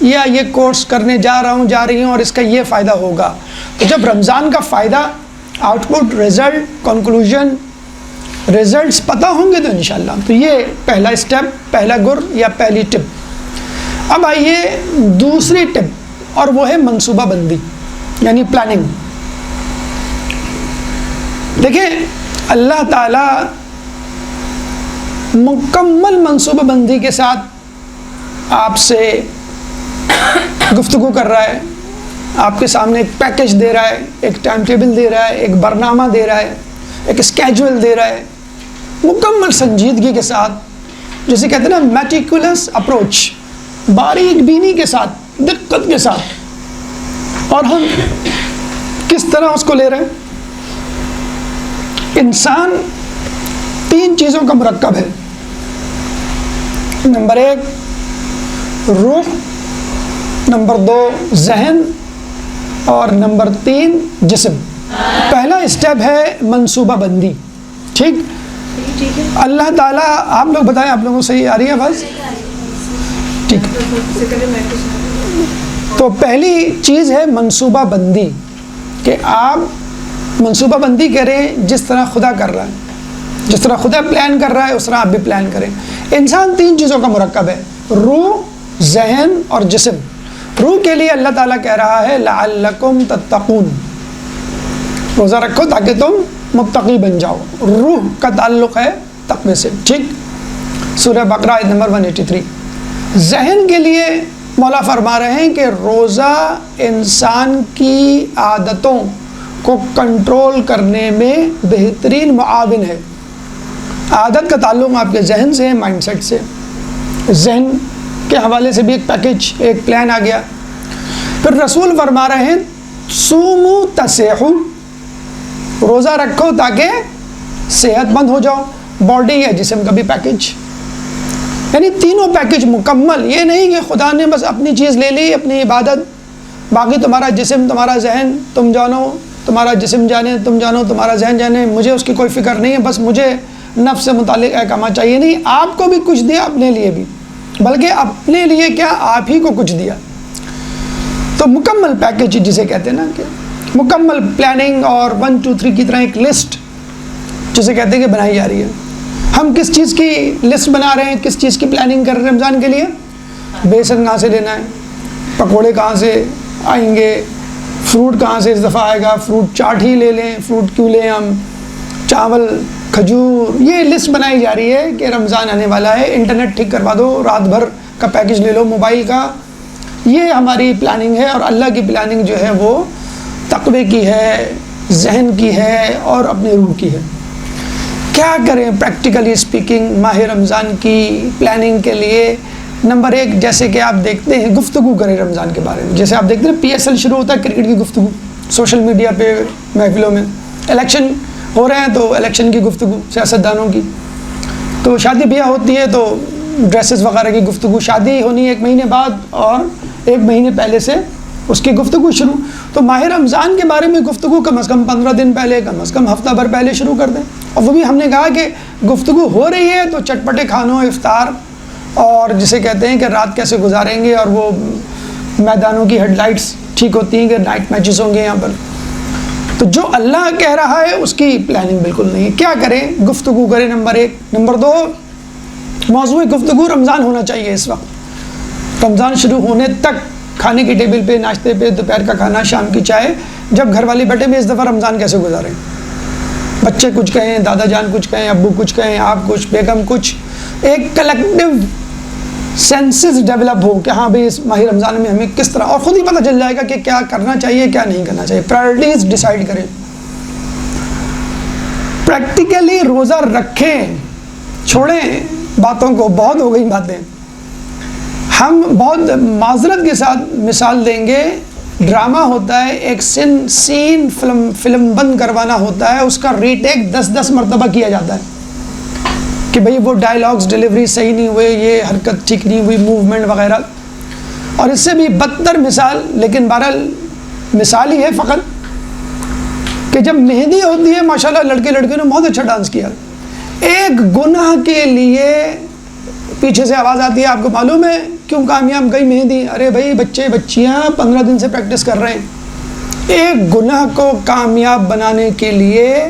یا یہ کورس کرنے جا رہی ہوں اور اس کا یہ فائدہ ہوگا، تو جب رمضان کا فائدہ، out put, result, conclusion, results پتہ ہوں گے تو انشاءاللہ۔ تو یہ پہلا اسٹیپ، پہلا گر یا پہلی ٹپ۔ اب آئیے دوسری ٹپ، اور وہ ہے منصوبہ بندی، یعنی پلاننگ۔ دیکھیں اللہ تعالیٰ مکمل منصوبہ بندی کے ساتھ آپ سے گفتگو کر رہا ہے، آپ کے سامنے ایک پیکج دے رہا ہے، ایک ٹائم ٹیبل دے رہا ہے، ایک برنامہ دے رہا ہے، ایک اسکیجول دے رہا ہے، مکمل سنجیدگی کے ساتھ، جسے کہتے ہیں نا میٹیکولس اپروچ، باریک بینی کے ساتھ، دقت کے ساتھ۔ اور ہم کس طرح اس کو لے رہے ہیں؟ انسان 3 چیزوں کا مرکب ہے۔ نمبر 1 روح، نمبر 2 ذہن اور نمبر 3 جسم. پہلا اسٹیپ ہے منصوبہ بندی. ٹھیک اللہ تعالیٰ آپ لوگ بتائیں آپ لوگوں کو صحیح آ رہی ہے بس ٹھیک. تو پہلی چیز ہے منصوبہ بندی کہ آپ منصوبہ بندی کریں جس طرح خدا کر رہا ہے. جس طرح خدا پلان کر رہا ہے اس طرح آپ بھی پلان کریں. انسان 3 چیزوں کا مرکب ہے روح ذہن اور جسم. روح کے لیے اللہ تعالیٰ کہہ رہا ہے لعلکم تتقون روزہ رکھو تاکہ تم متقی بن جاؤ. روح کا تعلق ہے تقوی سے. ٹھیک سورہ بقرہ آیت نمبر 183. ذہن کے لیے مولا فرما رہے ہیں کہ روزہ انسان کی عادتوں کو کنٹرول کرنے میں بہترین معاون ہے. عادت کا تعلق آپ کے ذہن سے ہے مائنڈ سیٹ سے. ذہن کے حوالے سے بھی ایک پیکج ایک پلان آ گیا. پھر رسول فرما رہے ہیں صوموا تصحوا روزہ رکھو تاکہ صحت مند ہو جاؤ. باڈی یا جسم کا بھی پیکج یعنی تینوں پیکج مکمل. یہ نہیں کہ خدا نے بس اپنی چیز لے لی اپنی عبادت باقی تمہارا جسم تمہارا ذہن تم جانو تمہارا جسم جانے تم جانو تمہارا ذہن جانے مجھے اس کی کوئی فکر نہیں ہے بس مجھے نفس سے متعلق احکامات چاہیے. نہیں آپ کو بھی کچھ دیا اپنے لیے بھی بلکہ اپنے لیے کیا آپ ہی کو کچھ دیا. تو مکمل پیکج جسے کہتے ہیں نا کہ مکمل پلاننگ اور 1 2 3 کی طرح ایک لسٹ جسے کہتے ہیں کہ بنائی جا رہی ہے. ہم کس چیز کی لسٹ بنا رہے ہیں کس چیز کی پلاننگ کر رہے ہیں رمضان کے لیے. بیسن کہاں سے لینا ہے پکوڑے کہاں سے آئیں گے فروٹ کہاں سے اس دفعہ آئے گا فروٹ چاٹ ہی لے لیں فروٹ کیوں لیں ہم چاول کھجور. یہ لسٹ بنائی جا رہی ہے کہ رمضان آنے والا ہے انٹرنیٹ ٹھیک کروا دو رات بھر کا پیکج لے لو موبائل کا. یہ ہماری پلاننگ ہے اور اللہ کی پلاننگ جو ہے وہ تقوی کی ہے ذہن کی ہے اور اپنے روح کی ہے. کیا کریں پریکٹیکلی اسپیکنگ ماہ رمضان کی پلاننگ کے لیے. نمبر 1 جیسے کہ آپ دیکھتے ہیں گفتگو کریں رمضان کے بارے میں. جیسے آپ دیکھتے ہیں PSL شروع ہوتا ہے کرکٹ کی گفتگو سوشل میڈیا پہ محفلوں میں. الیکشن ہو رہے ہیں تو الیکشن کی گفتگو سیاستدانوں کی. تو شادی بیاہ ہوتی ہے تو ڈریسز وغیرہ کی گفتگو. شادی ہونی 1 مہینے بعد اور 1 مہینے پہلے سے اس کی گفتگو شروع. تو ماہ رمضان کے بارے میں گفتگو کم از کم 15 دن پہلے کم از کم ہفتہ بھر پہلے شروع کر دیں. اور وہ بھی ہم نے کہا کہ گفتگو ہو رہی ہے تو چٹپٹے کھانوں افطار اور جسے کہتے ہیں کہ رات کیسے گزاریں گے اور وہ میدانوں کی ہیڈ لائٹس ٹھیک ہوتی ہیں کہ نائٹ میچز ہوں گے یہاں پر. تو جو اللہ کہہ رہا ہے اس کی پلاننگ بالکل نہیں ہے. کیا کریں گفتگو کریں نمبر 1. نمبر 2 موضوع گفتگو رمضان ہونا چاہیے. اس وقت رمضان شروع ہونے تک کھانے کی ٹیبل پہ ناشتے پہ دوپہر کا کھانا شام کی چائے جب گھر والے بیٹھے بھی اس دفعہ رمضان کیسے گزاریں. بچے کچھ کہیں دادا جان کچھ کہیں ابو کچھ کہیں آپ کچھ بیگم کچھ ایک کلیکٹیو سینسز ڈیولپ ہو کہ ہاں بھائی اس ماہ رمضان میں ہمیں کس طرح اور خود ہی پتہ چل جائے گا کہ کیا کرنا چاہیے کیا نہیں کرنا چاہیے. پرائرٹیز ڈیسائیڈ کریں پریکٹیکلی روزہ رکھیں. چھوڑیں باتوں کو بہت ہو گئی باتیں. ہم بہت معذرت کے ساتھ مثال دیں گے. ڈرامہ ہوتا ہے ایک سین فلم بند کروانا ہوتا ہے اس کا ریٹیک 10 مرتبہ کیا جاتا ہے کہ بھئی وہ ڈائلاگز ڈیلیوری صحیح نہیں ہوئے یہ حرکت ٹھیک نہیں ہوئی موومنٹ وغیرہ. اور اس سے بھی بدتر مثال لیکن بہرحال مثال ہی ہے فقط کہ جب مہندی ہوتی ہے ماشاءاللہ لڑکے لڑکیوں نے بہت اچھا ڈانس کیا ایک گناہ کے لیے پیچھے سے آواز آتی ہے آپ کو معلوم ہے کیوں کامیاب گئی مہندی. ارے بھائی بچے بچیاں 15 دن سے پریکٹس کر رہے ہیں. ایک گناہ کو کامیاب بنانے کے لیے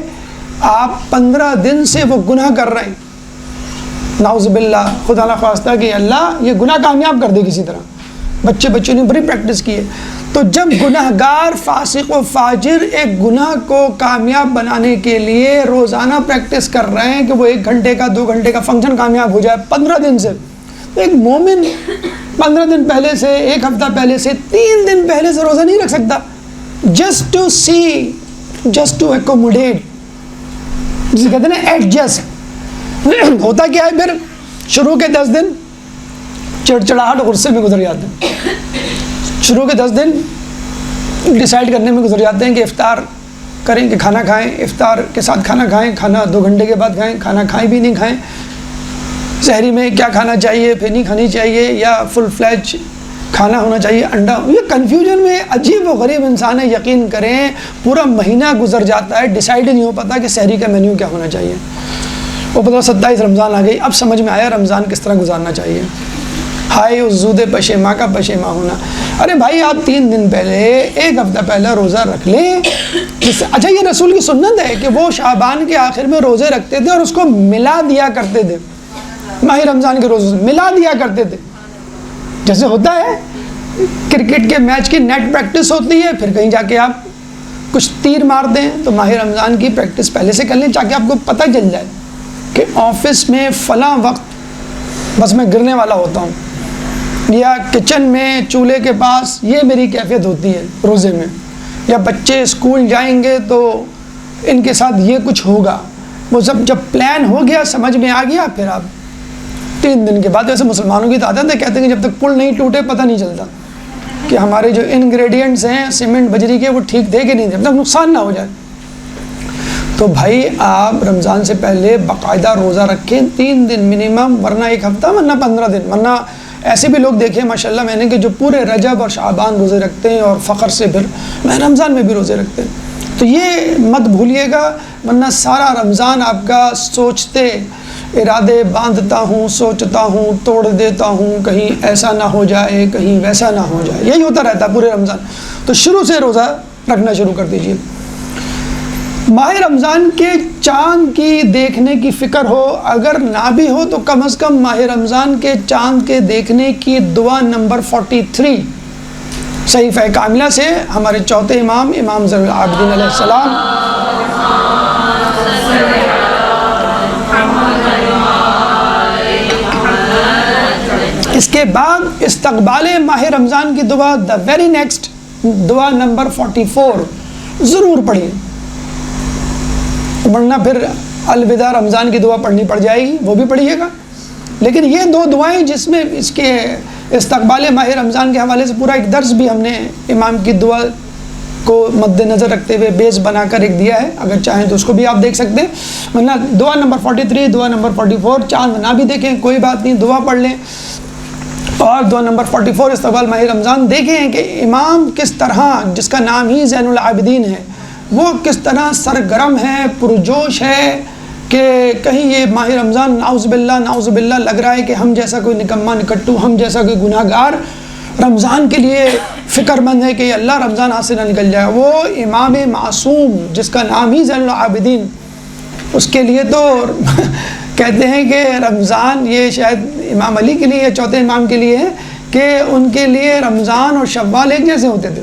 آپ 15 دن سے وہ گناہ کر رہے ہیں. نعوذ باللہ خدا نہ خواستہ کہ اللہ یہ گناہ کامیاب کر دے کسی طرح. بچوں نے بڑی پریکٹس کی ہے. تو جب گناہ گار فاسق و فاجر ایک گناہ کو کامیاب بنانے کے لیے روزانہ پریکٹس کر رہے ہیں کہ وہ 1 گھنٹے کا 2 گھنٹے کا فنکشن کامیاب ہو جائے 15 دن سے. تو ایک مومن 15 دن پہلے سے 1 ہفتہ پہلے سے 3 دن پہلے سے روزہ نہیں رکھ سکتا. Just to see just to accommodate جسے کہتے ہیں نا ایڈجسٹ. ہوتا کیا ہے پھر شروع کے 10 دن چڑچڑاہٹ اور غصے میں گزر جاتے ہیں. شروع کے 10 دن ڈیسائیڈ کرنے میں گزر جاتے ہیں کہ افطار کریں کہ کھانا کھائیں افطار کے ساتھ کھانا کھائیں کھانا 2 گھنٹے کے بعد کھائیں کھانا کھائیں بھی نہیں کھائیں سحری میں کیا کھانا چاہیے پھر نہیں کھانی چاہیے یا فل فلیج کھانا ہونا چاہیے انڈا. یہ کنفیوژن میں عجیب و غریب انسان ہے. یقین کریں پورا مہینہ گزر جاتا ہے, ڈیسائیڈ نہیں ہو پاتا کہ سحری کا مینیو کیا ہونا چاہیے. وہ پتہ 27 رمضان آ گئی, اب سمجھ میں آیا رمضان کس طرح گزارنا چاہیے. ہائے اس زود پشیماں کا پشیماں ہونا. ارے بھائی آپ 3 دن پہلے 1 ہفتہ پہلے روزہ رکھ لیں. اچھا یہ رسول کی سنت ہے کہ وہ شعبان کے آخر میں روزے رکھتے تھے اور اس کو ملا دیا کرتے تھے. ماہ رمضان کے روزے ملا دیا کرتے تھے. جیسے ہوتا ہے کرکٹ کے میچ کی نیٹ پریکٹس ہوتی ہے, پھر کہیں جا کے آپ کچھ تیر مار دیں, تو ماہ رمضان کی پریکٹس پہلے سے کر لیں تاکہ آپ کو پتہ چل جائے کہ آفس میں فلاں وقت بس میں گرنے والا ہوتا ہوں, یا کچن میں چولہے کے پاس یہ میری کیفیت ہوتی ہے روزے میں, یا بچے اسکول جائیں گے تو ان کے ساتھ یہ کچھ ہوگا. وہ سب جب پلان ہو گیا, سمجھ میں آ گیا, پھر آپ 3 دن کے بعد, ویسے مسلمانوں کی عادت ہے, کہتے ہیں کہ جب تک پل نہیں ٹوٹے پتہ نہیں چلتا کہ ہمارے جو انگریڈینٹس ہیں سیمنٹ بجری کے وہ ٹھیک تھے کہ نہیں, جب تک نقصان نہ ہو جائے. تو بھائی آپ رمضان سے پہلے باقاعدہ روزہ رکھیں 3 دن منیمم, ورنہ 1 ہفتہ, ورنہ 15 دن. ورنہ ایسے بھی لوگ دیکھیں ماشاءاللہ میں نے کہ جو پورے رجب اور شعبان روزے رکھتے ہیں اور فخر سے پھر ماہ رمضان میں بھی روزے رکھتے ہیں. تو یہ مت بھولیے گا, ورنہ سارا رمضان آپ کا سوچتے ارادے باندھتا ہوں, سوچتا ہوں, توڑ دیتا ہوں, کہیں ایسا نہ ہو جائے, کہیں ویسا نہ ہو جائے, یہی ہوتا رہتا ہے پورے رمضان. تو شروع سے روزہ رکھنا شروع کر دیجیے. ماہ رمضان کے چاند کی دیکھنے کی فکر ہو, اگر نہ بھی ہو تو کم از کم ماہ رمضان کے چاند کے دیکھنے کی دعا نمبر 43 صحیفہ کاملہ سے ہمارے چوتھے امام امام زین العابدین علیہ السلام اس کے بعد استقبال ماہ رمضان کی دعا دا ویری نیکسٹ دعا نمبر 44 ضرور پڑھیے, ورنہ پھر الوداع رمضان کی دعا پڑھنی پڑ جائے گی, وہ بھی پڑھیے گا. لیکن یہ 2 دعائیں جس میں اس کے استقبال ماہ رمضان کے حوالے سے پورا ایک درس بھی ہم نے امام کی دعا کو مد نظر رکھتے ہوئے بیس بنا کر ایک دیا ہے, اگر چاہیں تو اس کو بھی آپ دیکھ سکتے ہیں. ورنہ دعا نمبر 43 دعا نمبر 44 چاند نہ بھی دیکھیں کوئی بات نہیں, دعا پڑھ لیں. اور دعا نمبر 44 استقبال ماہ رمضان دیکھیں کہ امام کس طرح, جس کا نام ہی زین العابدین ہے, وہ کس طرح سرگرم ہے, پرجوش ہے کہ کہیں یہ ماہ رمضان نعوذ باللہ لگ رہا ہے کہ ہم جیسا کوئی نکما نکٹو, ہم جیسا کوئی گناہ گار رمضان کے لیے فکر مند ہے کہ اللہ رمضان ہاتھ سے نہ نکل جائے. وہ امام معصوم جس کا نام ہی زین العابدین, اس کے لیے تو کہتے ہیں کہ رمضان, یہ شاید امام علی کے لیے یا چوتھے امام کے لیے ہے کہ ان کے لیے رمضان اور شوال ایک جیسے ہوتے تھے.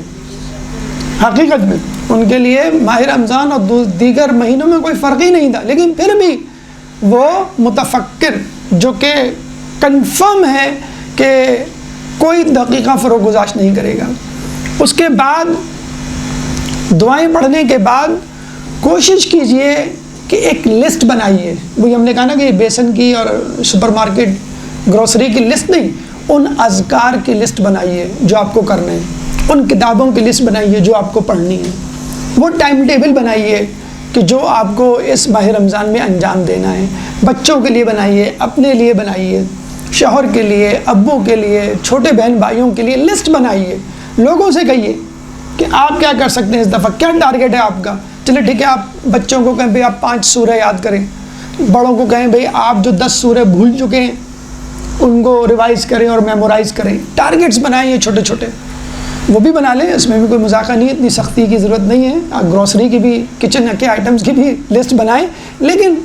حقیقت میں ان کے لیے ماہ رمضان اور دیگر مہینوں میں کوئی فرق ہی نہیں تھا, لیکن پھر بھی وہ متفکر جو کہ کنفرم ہے کہ کوئی دقیقہ فروغ گزاشت نہیں کرے گا. اس کے بعد دعائیں پڑھنے کے بعد کوشش کیجئے کہ ایک لسٹ بنائیے. وہی ہم نے کہا نا کہ بیسن کی اور سپر مارکیٹ گروسری کی لسٹ نہیں, ان اذکار کی لسٹ بنائیے جو آپ کو کرنے ہیں, ان کتابوں کی لسٹ بنائیے جو آپ کو پڑھنی ہے, وہ ٹائم ٹیبل بنائیے کہ جو آپ کو اس ماہ رمضان میں انجام دینا ہے. بچوں کے لیے بنائیے, اپنے لیے بنائیے, شوہر کے لیے, ابو کے لیے, چھوٹے بہن بھائیوں کے لیے لسٹ بنائیے. لوگوں سے کہیے کہ آپ کیا کر سکتے ہیں اس دفعہ, کیا ٹارگیٹ ہے آپ کا. چلے ٹھیک ہے, آپ بچوں کو کہیں بھئی آپ 5 سورہ یاد کریں, بڑوں کو کہیں بھئی آپ جو 10 سورہ بھول چکے ہیں ان کو ریوائز کریں اور میمورائز کریں. ٹارگیٹس بنائیں چھوٹے چھوٹے, وہ بھی بنا لیں, اس میں بھی کوئی مذاقہ نہیں, اتنی سختی کی ضرورت نہیں ہے. گروسری کی بھی, کچن کے آئٹمس کی بھی لسٹ بنائیں, لیکن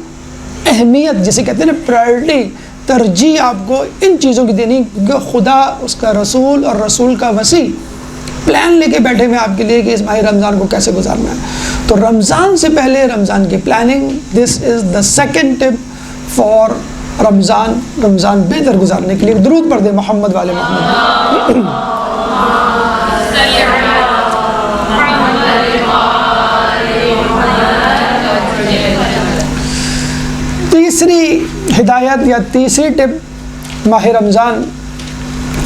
اہمیت جسے کہتے ہیں نا پرائرٹی, ترجیح آپ کو ان چیزوں کی دینی, کیونکہ خدا, اس کا رسول اور رسول کا وسیع پلان لے کے بیٹھے ہوئے آپ کے لیے کہ اس ماہ رمضان کو کیسے گزارنا ہے. تو رمضان سے پہلے رمضان کی planning, this is the second tip for Ramzan بہتر گزارنے کے لیے. درود پڑھ دیں محمد والے محمد. تیسری ہدایت یا تیسری ٹپ ماہ رمضان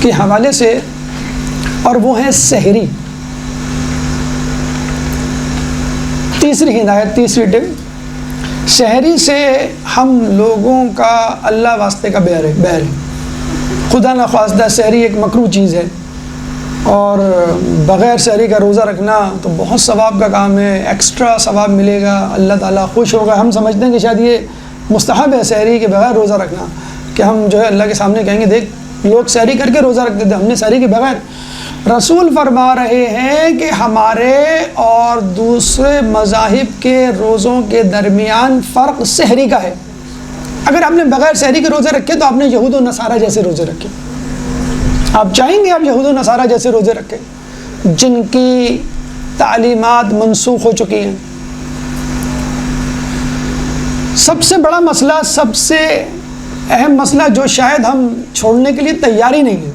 کے حوالے سے, اور وہ ہے سحری. تیسری ہدایت, تیسری ٹپ, سحری سے ہم لوگوں کا اللہ واسطے کا بہر ہے. خدا نخواستہ سحری ایک مکروہ چیز ہے, اور بغیر سحری کا روزہ رکھنا تو بہت ثواب کا کام ہے، ایکسٹرا ثواب ملے گا، اللہ تعالیٰ خوش ہوگا۔ ہم سمجھتے ہیں کہ شاید یہ مستحب ہے سحری کے بغیر روزہ رکھنا، کہ ہم جو ہے اللہ کے سامنے کہیں گے دیکھ لوگ سحری کر کے روزہ رکھتے تھے، ہم نے سحری کے بغیر۔ رسول فرما رہے ہیں کہ ہمارے اور دوسرے مذاہب کے روزوں کے درمیان فرق سحری کا ہے۔ اگر آپ نے بغیر سحری کے روزے رکھے تو آپ نے یہود و نصارہ جیسے روزے رکھے۔ آپ چاہیں گے آپ یہود و نصارہ جیسے روزے رکھیں جن کی تعلیمات منسوخ ہو چکی ہیں؟ سب سے بڑا مسئلہ، سب سے اہم مسئلہ جو شاید ہم چھوڑنے کے لیے تیار ہی نہیں ہیں،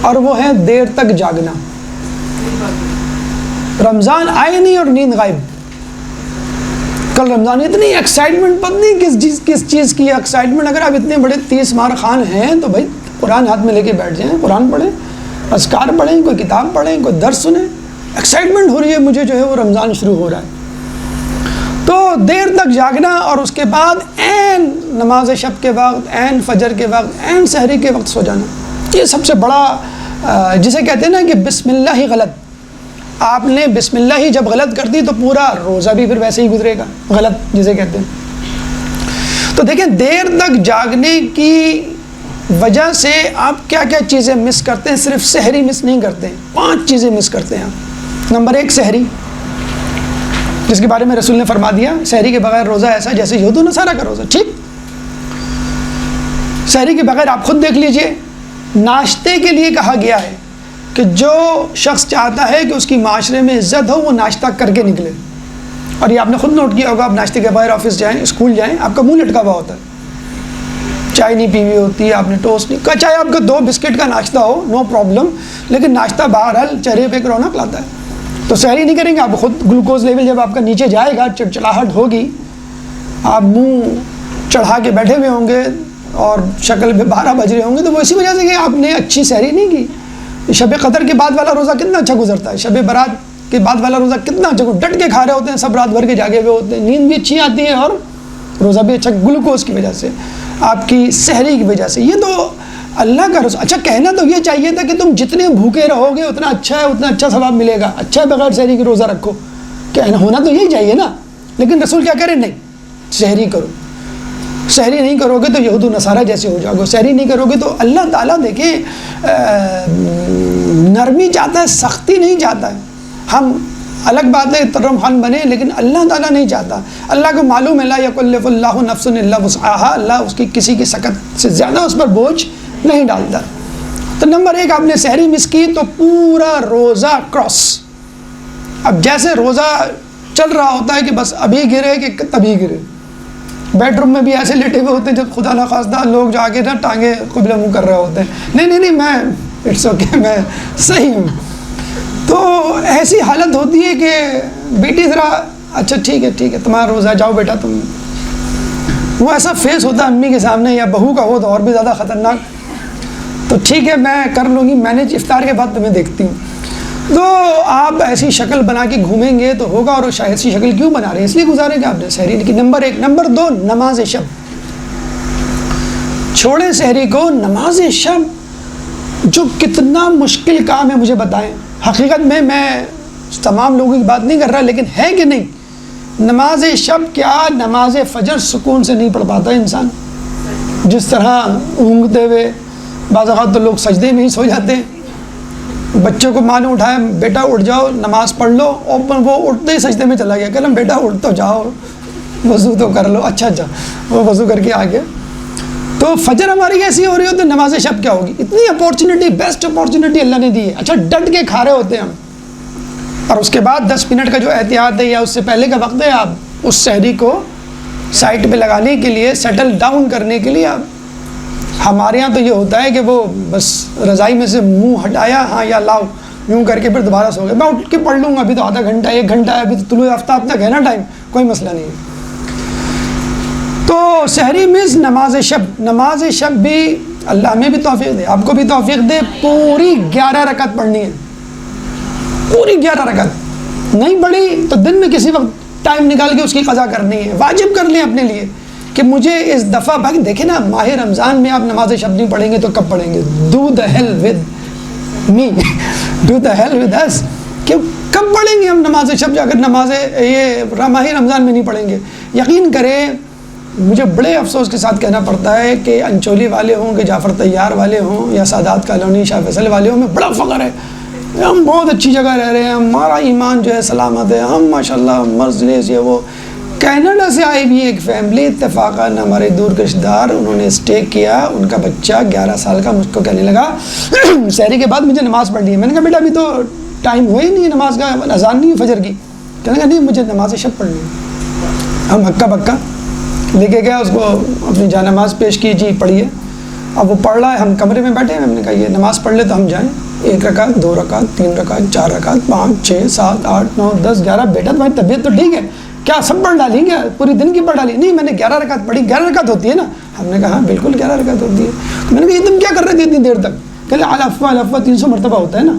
اور وہ ہے دیر تک جاگنا۔ رمضان آئے نہیں اور نیند غائب۔ کل رمضان، اتنی ایکسائٹمنٹ، پتہ نہیں کس چیز کی ایکسائٹمنٹ۔ اگر آپ اتنے بڑے 30 مار خان ہیں تو بھائی قرآن ہاتھ میں لے کے بیٹھ جائیں، قرآن پڑھیں، اذکار پڑھیں، کوئی کتاب پڑھیں، کوئی درس سنیں۔ ایکسائٹمنٹ ہو رہی ہے مجھے جو ہے وہ رمضان شروع ہو رہا ہے۔ تو دیر تک جاگنا، اور اس کے بعد عین نماز شب کے وقت، عین فجر کے وقت، عین سحری کے وقت سو جانا، یہ سب سے بڑا جسے کہتے ہیں نا کہ بسم اللہ ہی غلط۔ آپ نے بسم اللہ ہی جب غلط کر دی تو پورا روزہ بھی پھر ویسے ہی گزرے گا، غلط جسے کہتے ہیں۔ تو دیکھیں دیر تک جاگنے کی وجہ سے آپ کیا کیا چیزیں مس کرتے ہیں۔ صرف سحری مس نہیں کرتے ہیں، 5 چیزیں مس کرتے ہیں آپ۔ نمبر 1 سحری، جس کے بارے میں رسول نے فرما دیا سحری کے بغیر روزہ ایسا جیسے یہود و نصارہ کا روزہ۔ ٹھیک، سحری کے بغیر آپ خود دیکھ لیجئے، ناشتے کے لیے کہا گیا ہے کہ جو شخص چاہتا ہے کہ اس کی معاشرے میں عزت ہو وہ ناشتہ کر کے نکلے۔ اور یہ آپ نے خود نوٹ کیا ہوگا، آپ ناشتے کے بغیر آفس جائیں، اسکول جائیں، آپ کا منہ لٹکا ہوا ہوتا ہے، چائے نہیں پی ہوئی ہوتی ہے، آپ نے ٹوسٹ نہیں، چاہے آپ کا 2 بسکٹ کا ناشتہ ہو، نو پرابلم، لیکن ناشتہ بہرحال چہرے پہ ایک رونق لاتا ہے۔ تو سحری نہیں کریں گے آپ خود، گلوکوز لیول جب آپ کا نیچے جائے گا، چڑچڑاہٹ ہوگی، آپ منہ چڑھا کے بیٹھے ہوئے ہوں گے اور شکل پہ 12 بج رہے ہوں گے، تو وہ اسی وجہ سے کہ آپ نے اچھی سحری نہیں کی۔ شب قدر کے بعد والا روزہ کتنا اچھا گزرتا ہے، شب برات کے بعد والا روزہ کتنا اچھا، ڈٹ کے کھا رہے ہوتے ہیں، سب رات بھر کے جاگے ہوئے ہوتے ہیں، نیند بھی اچھی آتی ہے اور روزہ بھی اچھا، گلوکوز کی وجہ سے، آپ کی سحری کی وجہ سے۔ یہ تو اللہ کا رسول۔ اچھا کہنا تو یہ چاہیے تھا کہ تم جتنے بھوکے رہو گے اتنا اچھا ہے، اتنا اچھا ثواب ملے گا، اچھا ہے بغیر سحری کے روزہ رکھو، کہنا ہونا تو یہی چاہیے نا، لیکن رسول کیا کرے؟ نہیں، سحری کرو۔ سحری نہیں کرو گے تو یہود و نصارہ جیسے ہو جاؤ گے، سحری نہیں کرو گے تو اللہ تعالیٰ دیکھیں نرمی چاہتا ہے، سختی نہیں چاہتا ہے۔ ہم الگ بات ہے ترم خان بنے، لیکن اللہ تعالیٰ نہیں چاہتا۔ اللہ کو معلوم ہے لا یکلف اللہ نفس الا وسعها، اللہ اس کی کسی کی سکت سے زیادہ اس پر بوجھ نہیں ڈالتا۔ تو نمبر 1 آپ نے سحری مس کی تو پورا روزہ کراس۔ اب جیسے روزہ چل رہا ہوتا ہے کہ بس ابھی گرے کہ تبھی گرے، بیڈ روم میں بھی ایسے لیٹے ہوئے ہوتے ہیں جب خدا نخواستہ لوگ جا کے نا ٹانگیں قبلہ منہ کر رہے ہوتے ہیں، نہیں میں اٹس اوکے، میں صحیح ہوں۔ تو ایسی حالت ہوتی ہے کہ بیٹی ذرا اچھا ٹھیک ہے تمہارا روزہ، جاؤ بیٹا تم، وہ ایسا فیس ہوتا ہے امی کے سامنے، یا بہو کا ہو تو اور بھی زیادہ خطرناک، تو ٹھیک ہے میں کر لوں گی مینیج، افطار کے بعد تمہیں دیکھتی ہوں۔ تو آپ ایسی شکل بنا کے گھومیں گے تو ہوگا، اور ایسی شکل کیوں بنا رہے ہیں؟ اس لیے گزارے گا آپ نے سحری کی۔ نمبر 1۔ نمبر 2 نماز شب، چھوڑیں سحری کو، نماز شب جو کتنا مشکل کام ہے مجھے بتائیں۔ حقیقت میں تمام لوگوں کی بات نہیں کر رہا، لیکن ہے کہ نہیں، نماز شب کیا نماز فجر سکون سے نہیں پڑھ پاتا انسان، جس طرح اونگتے ہوئے بعض اوقات تو لوگ سجدے میں ہی سو جاتے ہیں۔ بچوں کو ماں نے اٹھایا، بیٹا اٹھ جاؤ نماز پڑھ لو، اور وہ اٹھتے ہی سجدے میں چلا گیا، کہ بیٹا اٹھ تو جاؤ، وضو تو کر لو، اچھا وہ وضو کر کے آ گیا۔ تو فجر ہماری کیسی ہو رہی ہوتی ہے، نماز شب کیا ہوگی؟ اتنی اپورچونٹی، بیسٹ اپورچونٹی اللہ نے دی ہے، اچھا ڈٹ کے کھا رہے ہوتے ہیں ہم، اور اس کے بعد 10 منٹ کا جو احتیاط ہے یا اس سے پہلے کا وقت ہے، آپ اس سحری کو سائٹ پہ لگانے کے لیے، سیٹل ڈاؤن کرنے کے لیے، آپ ہمارے ہاں تو یہ ہوتا ہے کہ وہ بس رضائی میں سے منہ ہٹایا، ہاں یا لاؤ، یوں کر کے پھر دوبارہ سو گئے، میں اٹھ کے پڑھ لوں گا، ابھی تو آدھا گھنٹہ 1 گھنٹہ ہے، ابھی تو طلوع آفتاب تک ہے نا ٹائم، کوئی مسئلہ نہیں ہے۔ تو سحری مز نماز شب، نماز شب بھی اللہ ہمیں بھی توفیق دے، آپ کو بھی توفیق دے، پوری 11 رکعت پڑھنی ہے، پوری 11 رکعت نہیں پڑھی تو دن میں کسی وقت ٹائم نکال کے اس کی قضا کرنی ہے، واجب کر لیں اپنے لیے کہ مجھے اس دفعہ دیکھیں نا، ماہ رمضان میں آپ نماز شب نہیں پڑھیں گے تو کب پڑھیں گے؟ do the hell with me do the hell with us. کہ کب پڑھیں گے ہم نماز شب جا کر نماز یہ ماہ رمضان میں نہیں پڑھیں گے؟ یقین کریں مجھے بڑے افسوس کے ساتھ کہنا پڑتا ہے کہ انچولی والے ہوں کہ جعفر طیار والے ہوں یا سادات کالونی شاہ فیصل والے ہوں، میں بڑا فخر ہے، ہم بہت اچھی جگہ رہ رہے ہیں، ہمارا ایمان جو ہے سلامت ہے، ہم ماشاءاللہ مرزلیس یہ وہ. کینیڈا سے آئی بھی ایک فیملی اتفاقاً ہمارے دور کے رشتہ دار، انہوں نے اسٹے کیا، ان کا بچہ 11 سال کا مجھ کو کہنے لگا سحری کے بعد مجھے نماز پڑھنی ہے. میں نے کہا بیٹا ابھی تو ٹائم ہوا ہی نہیں ہے نماز کا، اذان نہیں ہے فجر کی. کہنے لگا نہیں مجھے نماز شب پڑھنی ہے. ہم ہکا بکا لے کے گیا اس کو، اپنی جا نماز پیش کی، جی پڑھیے. اب وہ پڑھ رہا ہے، ہم کمرے میں بیٹھے ہیں، ہم نے کہا یہ نماز پڑھ لے تو ہم جائیں. 1 رکعت 2 رکعت 3 رکعت 4 رکعت 5 6 7 8 9 10 11. بیٹا تمہاری طبیعت تو ٹھیک ہے کیا سب پڑھ ڈالیں گے پوری دن کی پڑھ ڈالی؟ نہیں میں نے 11 رکعت پڑھی. 11 رکعت ہوتی ہے نا؟ ہم نے کہا ہاں بالکل 11 رکعت ہوتی ہے. میں نے کہا یہ تم کیا کر رہے تھے اتنی دیر تک؟ کہ الفا 300 مرتبہ ہوتا ہے نا،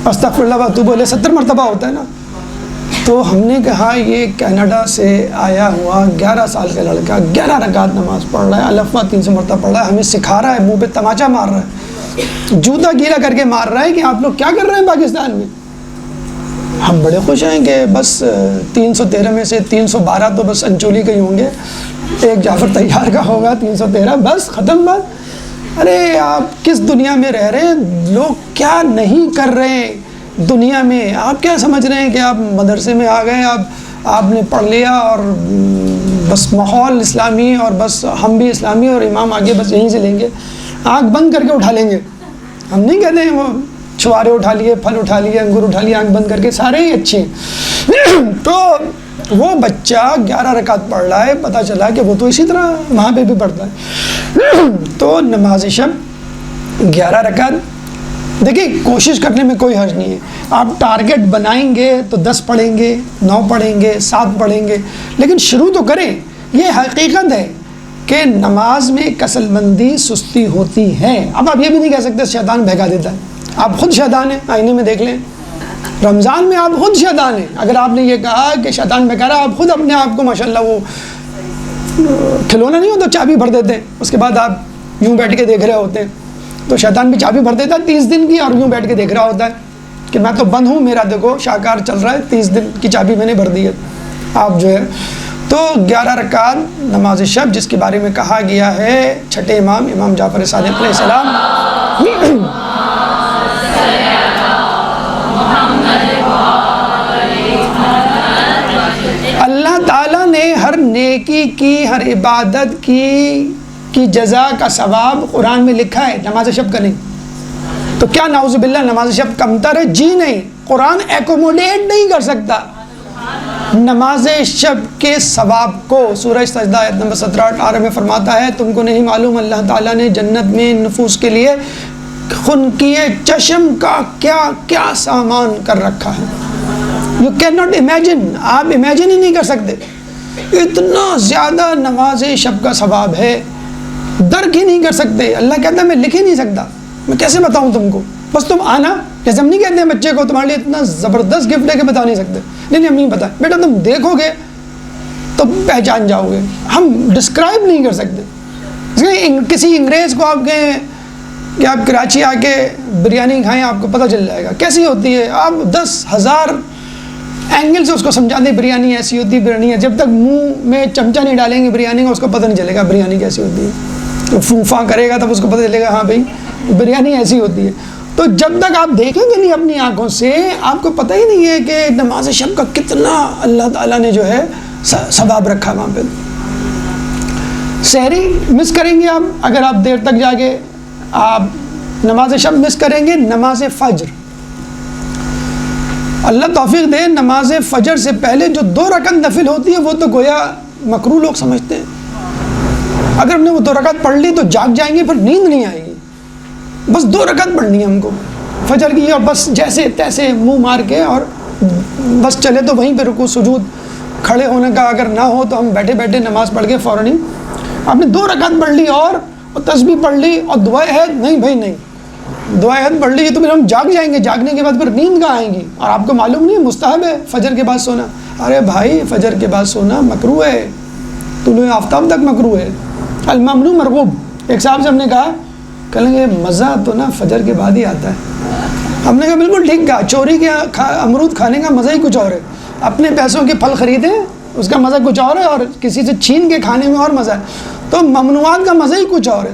استغفر اللہ واتوب الیہ 70 مرتبہ ہوتا ہے نا. تو ہم نے کہا یہ کینیڈا سے آیا ہوا 11 سال کا لڑکا 11 رکعت نماز پڑھ رہا ہے، الفا 300 مرتبہ پڑھ رہا ہے، ہمیں سکھا رہا ہے، منہ پہ تماچا مار رہا ہے، جوتا گیلا کر کے مار رہا ہے کہ آپ لوگ کیا کر رہے ہیں پاکستان میں. ہم بڑے خوش ہیں کہ بس 313 میں سے 312 تو بس انچولی کے ہی ہوں گے، ایک جعفر طیار کا ہوگا 313، بس ختم بات. ارے آپ کس دنیا میں رہ رہے ہیں؟ لوگ کیا نہیں کر رہے ہیں دنیا میں. آپ کیا سمجھ رہے ہیں کہ آپ مدرسے میں آ گئے، آپ نے پڑھ لیا اور بس ماحول اسلامی اور بس ہم بھی اسلامی اور امام آگے بس یہیں سے لیں گے، آنکھ بند کر کے اٹھا لیں گے. ہم نہیں کہتے ہیں وہ چھوارے اٹھا لیے، پھل اٹھا لیے، انگور اٹھا لیے، آنکھ بند کر کے سارے ہی اچھے ہیں. تو وہ بچہ 11 رکعت پڑھ رہا ہے، پتہ چلا کہ وہ تو اسی طرح وہاں پہ بھی پڑھتا ہے. تو نماز شب 11 رکعت. دیکھیں کوشش کرنے میں کوئی حرج نہیں ہے. آپ ٹارگٹ بنائیں گے تو 10 پڑھیں گے، 9 پڑھیں گے، 7 پڑھیں گے، لیکن شروع تو کریں. یہ حقیقت ہے کہ نماز میں کسل مندی سستی ہوتی ہے. اب آپ یہ بھی نہیں کہہ سکتے شیطان بہکا دیتا ہے. آپ خود شیطان ہیں، آئینے میں دیکھ لیں. رمضان میں آپ خود شیطان ہیں. اگر آپ نے یہ کہا کہ شیطان بہکا رہا، آپ خود اپنے آپ کو ماشاءاللہ وہ کھلونا نہیں ہوتا چابی بھر دیتے ہیں، اس کے بعد آپ یوں بیٹھ کے دیکھ رہے ہوتے ہیں. تو شیطان بھی چابی بھر دیتا ہے 30 دن کی، اور یوں بیٹھ کے دیکھ رہا ہوتا ہے کہ میں تو بند ہوں، میرا دیکھو شاہکار چل رہا ہے، 30 دن کی چابی میں نے بھر دی ہے. آپ جو ہے تو 11 رکعت نماز شب جس کے بارے میں کہا گیا ہے چھٹے امام جعفر صادق علیہ السلام، اللہ تعالیٰ نے ہر نیکی کی، ہر عبادت کی جزا کا ثواب قرآن میں لکھا ہے، نماز شب کا نہیں. تو کیا نعوذ باللہ نماز شب کمتر ہے؟ جی نہیں. قرآن ایکوموڈیٹ نہیں کر سکتا نماز شب کے ثواب کو. سورہ سجدہ آیت نمبر 17-18 میں فرماتا ہے تم کو نہیں معلوم اللہ تعالیٰ نے جنت میں نفوس کے لیے خنکیے چشم کا کیا کیا سامان کر رکھا ہے. You can not imagine. آپ امیجن ہی نہیں کر سکتے اتنا زیادہ نماز شب کا ثواب ہے، درک ہی نہیں کر سکتے. اللہ کہتا ہے میں لکھ ہی نہیں سکتا، میں کیسے بتاؤں تم کو؟ بس تم آنا. جیسے ہم نہیں کہتے ہیں بچے کو تمہارے لیے اتنا زبردست گفٹ ہے کہ بتا نہیں سکتے. نہیں ہم نہیں بتائیں بیٹا، تم دیکھو گے تو پہچان جاؤ گے. ہم ڈسکرائب نہیں کر سکتے. کسی انگریز کو آپ کہیں کہ آپ کراچی آ کے بریانی کھائیں، آپ کو پتہ چل جائے گا کیسی ہوتی ہے. آپ 10,000 اینگل سے اس کو سمجھا دیں بریانی ایسی ہوتی ہے، بریانی ہے. جب تک منہ میں چمچہ نہیں ڈالیں گے بریانی کا، اس کو پتہ نہیں چلے گا بریانی کیسی ہوتی ہے. فوفا کرے گا تب اس کو پتہ چلے گا ہاں بھائی بریانی ایسی ہوتی ہے. تو جب تک آپ دیکھیں گے نہیں اپنی آنکھوں سے، آپ کو پتہ ہی نہیں ہے کہ نماز شب کا کتنا اللہ تعالیٰ نے جو ہے ثواب رکھا وہاں پہ. سحری مس کریں گے آپ اگر آپ دیر تک جاگے، آپ نماز شب مس کریں گے. نماز فجر، اللہ توفیق دے، نماز فجر سے پہلے جو 2 رکعت نفل ہوتی ہے وہ تو گویا مکروہ لوگ سمجھتے ہیں. اگر ہم نے وہ 2 رکعت پڑھ لی تو جاگ جائیں گے، پھر نیند نہیں آئے گی. بس 2 رکعت پڑھنی ہے ہم کو فجر کی، اور بس جیسے تیسے منہ مار کے اور بس چلے تو وہیں پہ رکوع سجود. کھڑے ہونے کا اگر نہ ہو تو ہم بیٹھے بیٹھے نماز پڑھ کے فوراً ہی آپ نے 2 رکعت پڑھ لی اور تسبیح پڑھ لی اور دعائے عہد. نہیں بھائی نہیں، دعائے عہد پڑھ لی تو پھر ہم جاگ جائیں گے. جاگنے کے بعد پھر نیند کہاں آئیں گی؟ اور آپ کو معلوم نہیں مستحب ہے فجر کے بعد سونا. ارے بھائی فجر کے بعد سونا مکروہ ہے، طلوع آفتاب تک مکروہ ہے. الممنوع مرغوب. ایک صاحب سے ہم نے کہا کہ کہیں گے مزہ تو نا فجر کے بعد ہی آتا ہے. ہم نے کہا بالکل ٹھیک کہا, چوری کے امرود کھانے کا مزہ ہی کچھ اور ہے. اپنے پیسوں کے پھل خریدیں اس کا مزہ کچھ اور ہے, اور کسی سے چھین کے کھانے میں اور مزہ ہے. تو ممنوعات کا مزہ ہی کچھ اور ہے.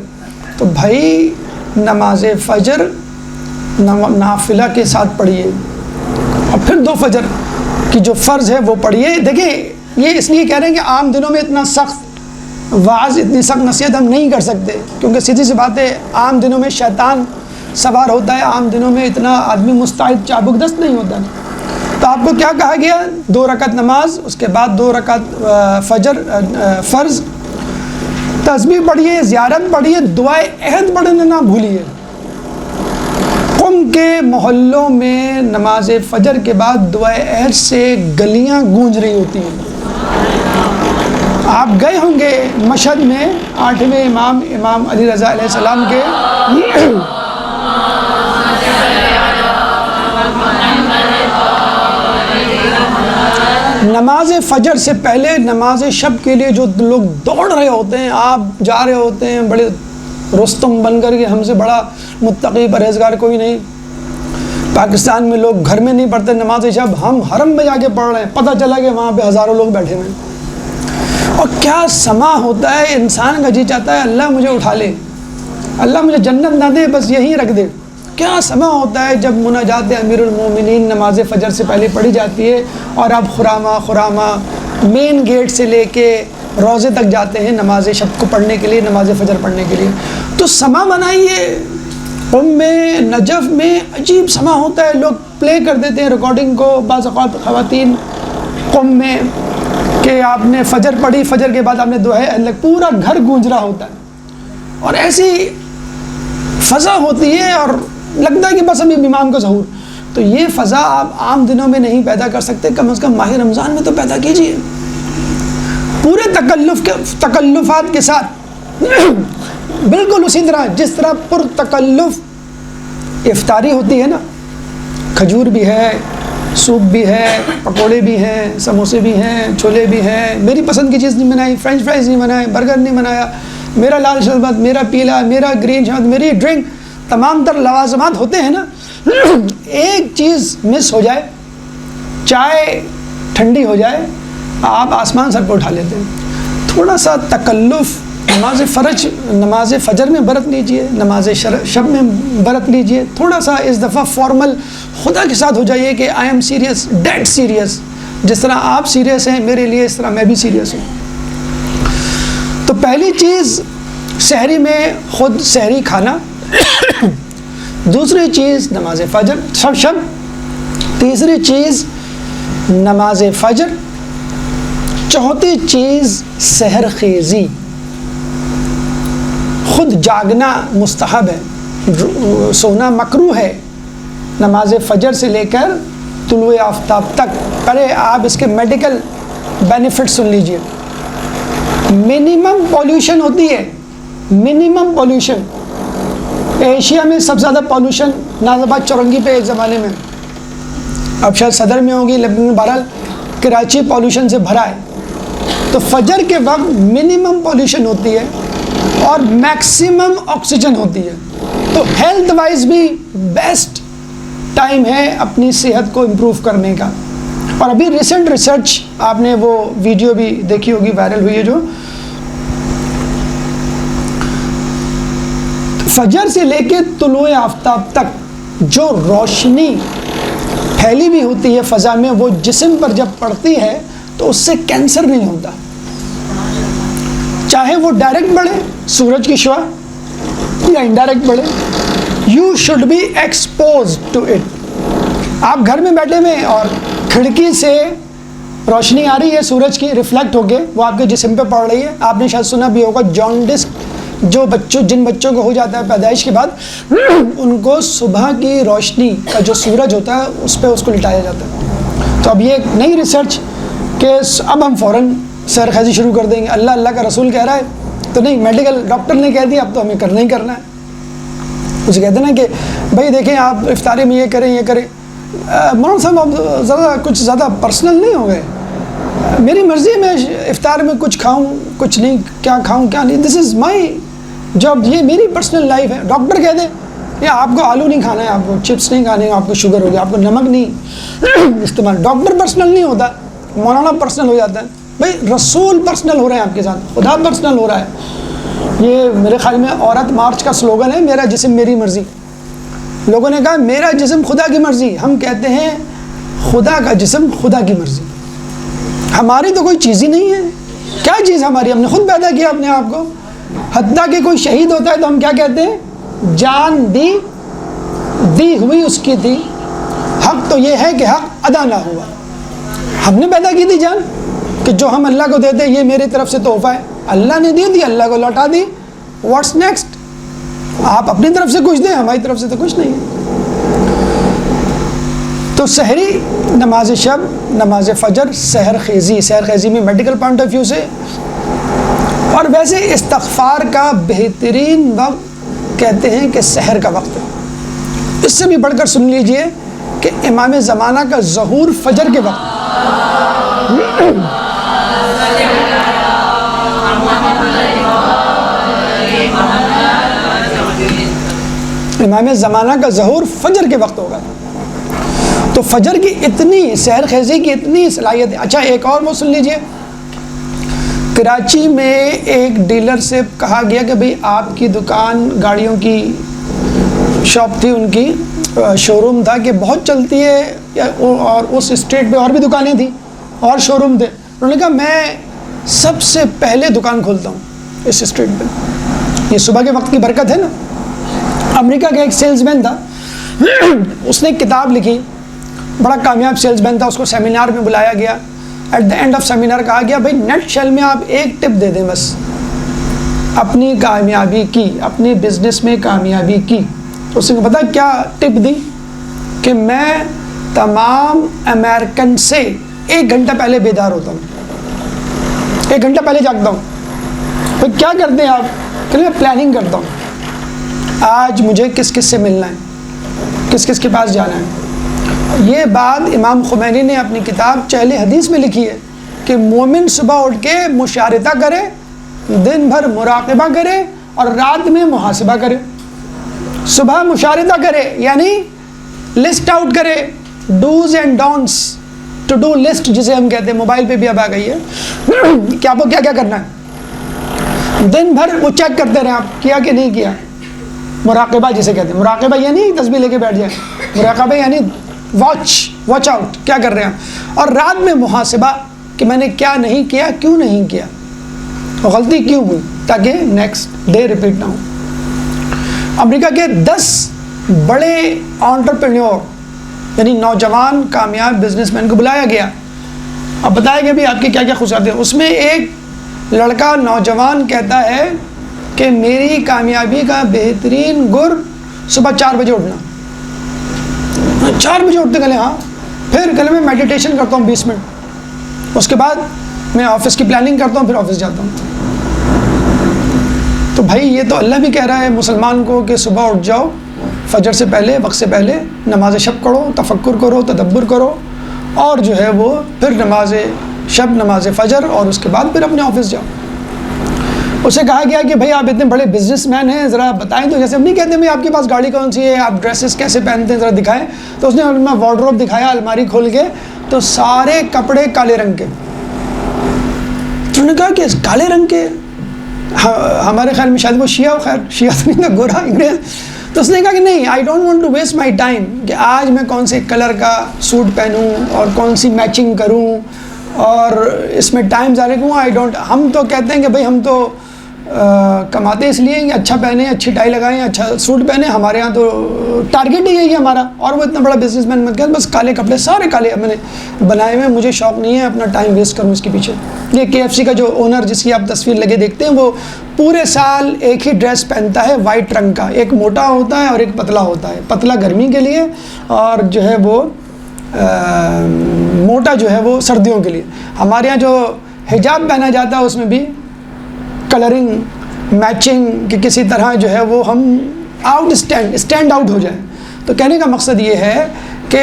تو بھائی نماز فجر نافلہ کے ساتھ پڑھیے, اور پھر 2 فجر کی جو فرض ہے وہ پڑھیے. دیکھیں یہ اس لیے کہہ رہے ہیں کہ عام دنوں میں اتنا سخت واعظ, اتنی سخت نصیحت ہم نہیں کر سکتے, کیونکہ سیدھی سی بات ہے عام دنوں میں شیطان سوار ہوتا ہے, عام دنوں میں اتنا آدمی مستعد چابک دست نہیں ہوتا. تو آپ کو کیا کہا گیا؟ 2 رکعت نماز, اس کے بعد 2 رکعت فجر فرض, تسبیح پڑھیے, زیارت پڑھیے, دعائے عہد پڑھنا نہ بھولیے. قم کے محلوں میں نماز فجر کے بعد دعائے عہد سے گلیاں گونج رہی ہوتی ہیں. آپ گئے ہوں گے مشہد میں 8ویں امام علی رضا علیہ السلام کے نماز فجر سے پہلے نماز شب کے لیے جو لوگ دوڑ رہے ہوتے ہیں, آپ جا رہے ہوتے ہیں بڑے رستم بن کر کے, ہم سے بڑا متقی پرہیزگار کوئی نہیں. پاکستان میں لوگ گھر میں نہیں پڑھتے نماز شب, ہم حرم میں جا کے پڑھ رہے ہیں, پتہ چلا کہ وہاں پہ ہزاروں لوگ بیٹھے ہوئے ہیں. اور کیا سما ہوتا ہے, انسان کا جی چاہتا ہے اللہ مجھے اٹھا لے, اللہ مجھے جنت نہ دے, بس یہیں رکھ دے. کیا سما ہوتا ہے جب مناجات امیر المومنین نماز فجر سے پہلے پڑھی جاتی ہے, اور آپ خرامہ مین گیٹ سے لے کے روضے تک جاتے ہیں نماز شب کو پڑھنے کے لیے, نماز فجر پڑھنے کے لیے. تو سما بنائیے. قم میں, نجف میں عجیب سما ہوتا ہے, لوگ پلے کر دیتے ہیں ریکارڈنگ کو. بعض اوقات خواتین قم میں کہ آپ نے فجر پڑھی, فجر کے بعد آپ نے دعائے عہد, پورا گھر گونج رہا ہوتا ہے, اور ایسی فضا ہوتی ہے, اور لگتا ہے کہ بس ابھی امام کا ظہور. تو یہ فضا آپ عام دنوں میں نہیں پیدا کر سکتے, کم از کم ماہ رمضان میں تو پیدا کیجیے پورے تکلفات کے ساتھ. بالکل اسی طرح جس طرح پر تکلف افطاری ہوتی ہے نا, کھجور بھی ہے, سوپ بھی ہے, پکوڑے بھی ہیں, سموسے بھی ہیں, چھولے بھی ہیں, میری پسند کی چیز نہیں بنائی, فرینچ فرائز نہیں بنائے, برگر نہیں بنایا, میرا لال شربت, میرا پیلا, میرا گرین شربت, میری ڈرنک, تمام تر لوازمات ہوتے ہیں نا. ایک چیز مس ہو جائے, چائے ٹھنڈی ہو جائے, آپ آسمان سر پہ اٹھا لیتے ہیں. تھوڑا سا تکلف نماز فجر میں برت لیجئے, نماز شب میں برت لیجئے. تھوڑا سا اس دفعہ فارمل خدا کے ساتھ ہو جائیے کہ I am serious, dead serious. جس طرح آپ سیریس ہیں میرے لیے, اس طرح میں بھی سیریس ہوں. تو پہلی چیز سحری میں خود سحری کھانا, دوسری چیز نماز فجر شب, تیسری چیز نماز فجر, چوتھی چیز سحر خیزی. خود جاگنا مستحب ہے, سونا مکروہ ہے نماز فجر سے لے کر طلوع آفتاب تک. پہلے آپ اس کے میڈیکل بینیفٹ سن لیجئے. منیمم پولیوشن ہوتی ہے, منیمم پولیوشن. ایشیا میں سب سے زیادہ پولیوشن ناز آباد چورنگی پہ ایک زمانے میں, اب شاید صدر میں ہوگی, لیکن بہرحال کراچی پولیوشن سے بھرا ہے. تو فجر کے وقت منیمم پولیوشن ہوتی ہے اور میکسیمم آکسیجن ہوتی ہے. تو ہیلتھ وائز بھی بیسٹ ٹائم ہے اپنی صحت کو امپروو کرنے کا. اور ابھی ریسنٹ ریسرچ, آپ نے وہ ویڈیو بھی دیکھی ہوگی, وائرل ہوئی ہے, جو فجر سے لے کے طلوع آفتاب تک جو روشنی پھیلی ہوئی ہوتی ہے فضا میں, وہ جسم پر جب پڑتی ہے تو اس سے کینسر نہیں ہوتا. چاہے وہ ڈائریکٹ بڑھے سورج کی شعاع, یا انڈائریکٹ بڑھے, you should be expose to it. آپ گھر میں بیٹھے ہوئے اور کھڑکی سے روشنی آ رہی ہے سورج کی, ریفلیکٹ ہو کے وہ آپ کے جسم پہ پڑ رہی ہے. آپ نے شاید سنا بھی ہوگا جانڈس جن بچوں کو ہو جاتا ہے پیدائش کے بعد, ان کو صبح کی روشنی کا جو سورج ہوتا ہے اس پہ اس کو لٹایا جاتا ہے. تو اب یہ ایک نئی ریسرچ کہ اب ہم فوراً سیر خیزی شروع کر دیں گے, اللہ کا رسول کہہ رہا ہے تو نہیں, میڈیکل ڈاکٹر نے کہہ دیا, اب تو ہمیں کرنا ہی کرنا ہے. اسے کہتے ہیں نا کہ بھائی دیکھیں آپ افطاری میں یہ کریں. مولانا صاحب آپ کچھ زیادہ پرسنل نہیں ہو گئے, میری مرضی, میں افطار میں کچھ کھاؤں کچھ نہیں, کیا کھاؤں کیا نہیں, دس از مائی جب یہ میری پرسنل لائف ہے. ڈاکٹر کہہ دے یا آپ کو آلو نہیں کھانا ہے, آپ کو چپس نہیں کھانے ہیں, آپ کو شوگر ہو گیا, آپ کو نمک نہیں استعمال. ڈاکٹر پرسنل نہیں ہوتا, مولانا پرسنل ہو جاتا ہے. بھائی رسول پرسنل ہو رہے ہیں آپ کے ساتھ, خدا پرسنل ہو رہا ہے. یہ میرے خیال میں عورت مارچ کا سلوگن ہے, میرا جسم میری مرضی. لوگوں نے کہا میرا جسم خدا کی مرضی, ہم کہتے ہیں خدا کا جسم خدا کی مرضی. ہماری تو کوئی چیز ہی نہیں ہے. کیا چیز ہماری؟ ہم نے خود پیدا کیا اپنے آپ کو. حتیٰ کہ کوئی شہید ہوتا ہے تو ہم کیا کہتے ہیں؟ جان دی ہوئی اس کی تھی, حق تو یہ ہے کہ حق ادا نہ ہوا. ہم نے پیدا کی تھی جان, کہ جو ہم اللہ کو دیتے یہ میری طرف سے تحفہ ہے, اللہ نے دی تھی, اللہ کو لوٹا دی. What's next? آپ اپنی طرف سے کچھ دیں, ہماری طرف سے تو کچھ نہیں. تو سحری, نماز شب, نماز فجر, سحر خیزی میں میڈیکل پوائنٹ آف ویو سے. اور ویسے استغفار کا بہترین وقت کہتے ہیں کہ سحر کا وقت ہے. اس سے بھی بڑھ کر سن لیجئے کہ امام زمانہ کا ظہور فجر کے وقت. امام زمانہ کا ظہور فجر کے وقت ہوگا. تو فجر کی اتنی, سحر خیزی کی اتنی صلاحیت ہے. اچھا ایک اور وہ سن لیجئے. کراچی میں ایک ڈیلر سے کہا گیا کہ بھئی آپ کی دکان, گاڑیوں کی شاپ تھی, ان کی شو روم تھا کہ بہت چلتی ہے, اور اس اسٹریٹ پہ اور بھی دکانیں تھیں اور شو روم تھے. انہوں نے کہا میں سب سے پہلے دکان کھولتا ہوں اس اسٹریٹ پہ. یہ صبح کے وقت کی برکت ہے نا. امریکہ کا ایک سیلز مین تھا, اس نے ایک کتاب لکھی, بڑا کامیاب سیلز مین تھا. اس کو سیمینار میں بلایا گیا. At the end of seminar کہا گیا بھائی نیٹ شیل میں آپ ایک ٹپ دے دیں بس اپنی کامیابی کی, اپنے بزنس میں کامیابی کی. اس نے پتا کیا ٹپ دی؟ کہ میں تمام امریکن سے 1 گھنٹہ پہلے بیدار ہوتا ہوں, 1 گھنٹہ پہلے جاگتا ہوں. تو کیا کرتے ہیں آپ؟ کہ میں پلاننگ کرتا ہوں, آج مجھے کس کس سے ملنا ہے, کس کس کے پاس جانا ہے. یہ بات امام خمینی نے اپنی کتاب چہل حدیث میں لکھی ہے کہ مومن صبح اٹھ کے مشارطہ کرے, دن بھر مراقبہ کرے اور رات میں محاسبہ کرے. صبح مشارطہ کرے یعنی لسٹ آؤٹ کرے, dos and don'ts, to do list جسے ہم کہتے ہیں, موبائل پہ بھی اب آ گئی ہے کہ آپ کو کیا کیا کرنا ہے. دن بھر وہ چیک کرتے رہیں آپ کیا کہ نہیں کیا. مراقبہ جسے کہتے ہیں, مراقبہ یعنی تسبیح لے کے بیٹھ جائیں, مراقبہ یعنی واچ آؤٹ, کیا کر رہے ہیں. اور رات میں محاسبہ کہ میں نے کیا نہیں کیا, کیوں نہیں کیا, غلطی کیوں ہوئی, تاکہ نیکسٹ ڈے ریپیٹ نہ ہو. امریکہ کے 10 بڑے انٹرپرینیور یعنی نوجوان کامیاب بزنس مین کو بلایا گیا. اب بتایا گیا بھی آپ کی کیا کیا خصوصیات ہیں. اس میں ایک لڑکا نوجوان کہتا ہے کہ میری کامیابی کا بہترین گر صبح 4 بجے اٹھنا. 4 بجے اٹھتے کہلے ہاں, پھر کہلے میں میڈیٹیشن کرتا ہوں 20 منٹ, اس کے بعد میں آفس کی پلاننگ کرتا ہوں, پھر آفس جاتا ہوں. تو بھائی یہ تو اللہ بھی کہہ رہا ہے مسلمان کو کہ صبح اٹھ جاؤ, فجر سے پہلے, وقت سے پہلے نماز شب پڑھو, تفکر کرو, تدبر کرو, اور جو ہے وہ پھر نماز شب, نماز فجر, اور اس کے بعد پھر اپنے آفس جاؤ. اسے کہا گیا کہ بھائی آپ اتنے بڑے بزنس مین ہیں, ذرا بتائیں. تو جیسے ہم نہیں کہتے بھائی آپ کے پاس گاڑی کون سی ہے, آپ ڈریسز کیسے پہنتے ہیں, ذرا دکھائیں. تو اس نے وارڈروب دکھایا, الماری کھول کے, تو سارے کپڑے کالے رنگ کے. تو انہوں نے کہا کہ کالے رنگ کے, ہمارے خیال میں شاید وہ شیعہ, خیر شیعہ تو نہیں تھا, گورا انگریز. تو اس نے کہا کہ نہیں, I don't want to waste my time, کہ آج میں کون سے کلر کا سوٹ پہنوں اور کون سی میچنگ کروں اور اس میں ٹائم ضائع کروں. I don't. ہم تو کہتے ہیں کہ بھائی ہم تو کماتے اس لیے کہ اچھا پہنیں, اچھی ٹائی لگائیں, اچھا سوٹ پہنیں. ہمارے ہاں تو ٹارگیٹ ہی یہی ہے ہمارا. اور وہ اتنا بڑا بزنس مین مت کہہ, بس کالے کپڑے سارے کالے میں نے بنائے ہوئے, مجھے شوق نہیں ہے اپنا ٹائم ویسٹ کروں اس کے پیچھے. یہ KFC کا جو اونر جس کی آپ تصویر لگے دیکھتے ہیں, وہ پورے سال ایک ہی ڈریس پہنتا ہے وائٹ رنگ کا. ایک موٹا ہوتا ہے اور ایک پتلا ہوتا ہے. پتلا گرمی کے لیے اور جو ہے وہ موٹا جو ہے وہ سردیوں کے لیے. ہمارے یہاں جو حجاب پہنا جاتا ہے اس میں بھی کلرنگ میچنگ کہ کسی طرح جو ہے وہ ہم اسٹینڈ آؤٹ ہو جائیں. تو کہنے کا مقصد یہ ہے کہ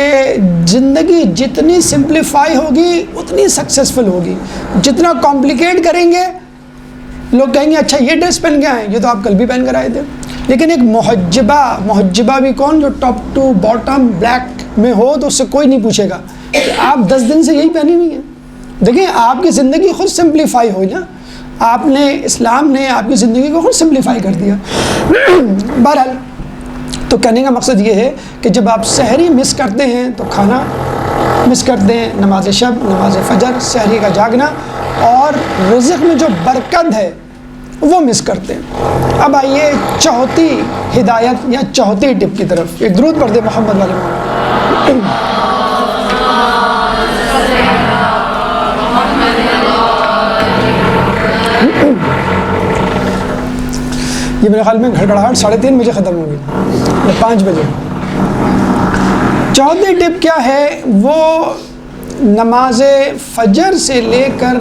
زندگی جتنی سمپلیفائی ہوگی اتنی سکسیزفل ہوگی. جتنا کمپلیکیٹ کریں گے لوگ کہیں گے اچھا یہ ڈریس پہن کے آئے، یہ تو آپ کل بھی پہن کر آئے تھے. لیکن ایک محجبہ بھی کون؟ جو ٹاپ ٹو باٹم بلیک میں ہو تو اس سے کوئی نہیں پوچھے گا کہ آپ 10 دن سے یہی پہنی ہوئی ہیں. دیکھیں آپ کی زندگی خود سمپلیفائی ہوئی نا، آپ نے، اسلام نے آپ کی زندگی کو خود سمپلیفائی کر دیا. بہرحال تو کہنے کا مقصد یہ ہے کہ جب آپ سحری مس کرتے ہیں تو کھانا مس کرتے ہیں، نماز شب، نماز فجر، سحری کا جاگنا، اور رزق میں جو برکت ہے وہ مس کرتے ہیں. اب آئیے چوتھی ہدایت یا چوتھی ٹپ کی طرف. ایک درود پڑھ دیں محمد والے محمد. یہ میرے خیال میں گھڑگڑاہٹ 3:30 بجے ختم ہوگی یا 5 بجے. چوتھی ٹپ کیا ہے؟ وہ نماز فجر سے لے کر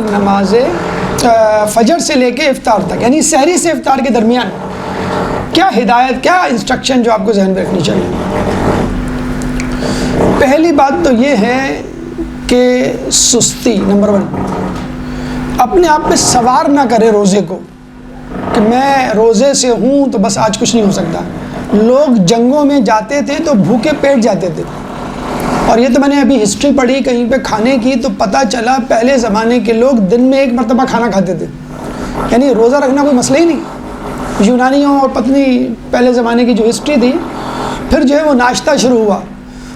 فجر سے لے کے افطار تک، یعنی سحری سے افطار کے درمیان کیا ہدایت، کیا انسٹرکشن جو آپ کو ذہن میں رکھنی چاہیے. پہلی بات تو یہ ہے کہ سستی، نمبر 1، اپنے آپ پہ سوار نہ کرے روزے کو کہ میں روزے سے ہوں تو بس آج کچھ نہیں ہو سکتا. لوگ جنگوں میں جاتے تھے تو بھوکے پیٹ جاتے تھے، اور یہ تو میں نے ابھی ہسٹری پڑھی کہیں پہ کھانے کی، تو پتہ چلا پہلے زمانے کے لوگ دن میں 1 مرتبہ کھانا کھاتے تھے، یعنی روزہ رکھنا کوئی مسئلہ ہی نہیں. یونانیوں اور پتنی پہلے زمانے کی جو ہسٹری تھی، پھر جو ہے وہ ناشتہ شروع ہوا،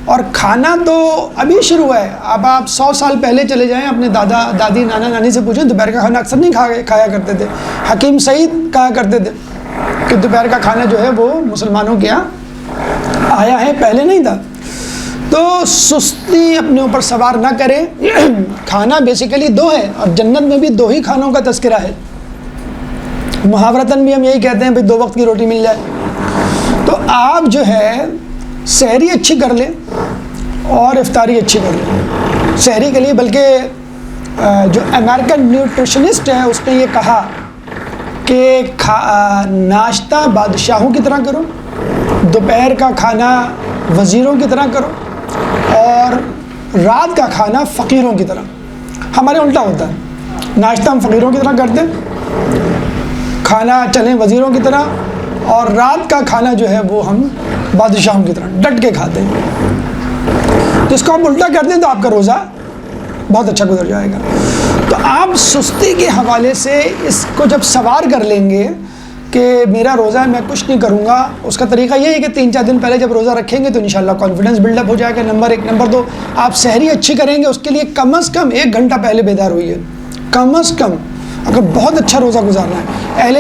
اور کھانا تو ابھی شروع ہے. اب آپ 100 سال پہلے چلے جائیں، اپنے دادا دادی نانا نانی سے پوچھیں، دوپہر کا کھانا اکثر نہیں کھایا کرتے تھے. حکیم سعید کہا کرتے تھے کہ دوپہر کا کھانا جو ہے وہ مسلمانوں کے یہاں آیا ہے، پہلے نہیں تھا. تو سستی اپنے اوپر سوار نہ کریں. کھانا بیسیکلی 2 ہے، اور جنت میں بھی 2 ہی کھانوں کا تذکرہ ہے. محاورتاً بھی ہم یہی کہتے ہیں بھائی 2 وقت کی روٹی مل جائے. تو آپ جو ہے سحری اچھی کر لیں اور افطاری اچھی کر لیں. سحری کے لیے بلکہ جو امریکن نیوٹریشنسٹ ہے اس نے یہ کہا کہ ناشتہ بادشاہوں کی طرح کرو، دوپہر کا کھانا وزیروں کی طرح کرو، اور رات کا کھانا فقیروں کی طرح. ہمارے الٹا ہوتا ہے، ناشتہ ہم فقیروں کی طرح کرتے ہیں، کھانا چلیں وزیروں کی طرح، اور رات کا کھانا جو ہے وہ ہم بادشاہوں کی طرح ڈٹ کے کھاتے ہیں. جس کو آپ الٹا کرتے ہیں تو آپ کا روزہ بہت اچھا گزر جائے گا. تو آپ سستی کے حوالے سے اس کو جب سوار کر لیں گے کہ میرا روزہ ہے میں کچھ نہیں کروں گا، اس کا طریقہ یہ ہے کہ 3-4 دن پہلے جب روزہ رکھیں گے تو انشاءاللہ کانفیڈنس بلڈ اپ ہو جائے گا. نمبر 1. نمبر 2، آپ سحری اچھی کریں گے، اس کے لیے کم از کم 1 گھنٹہ پہلے بیدار ہوئیے، کم از کم، اگر بہت اچھا روزہ گزارنا ہے. اہل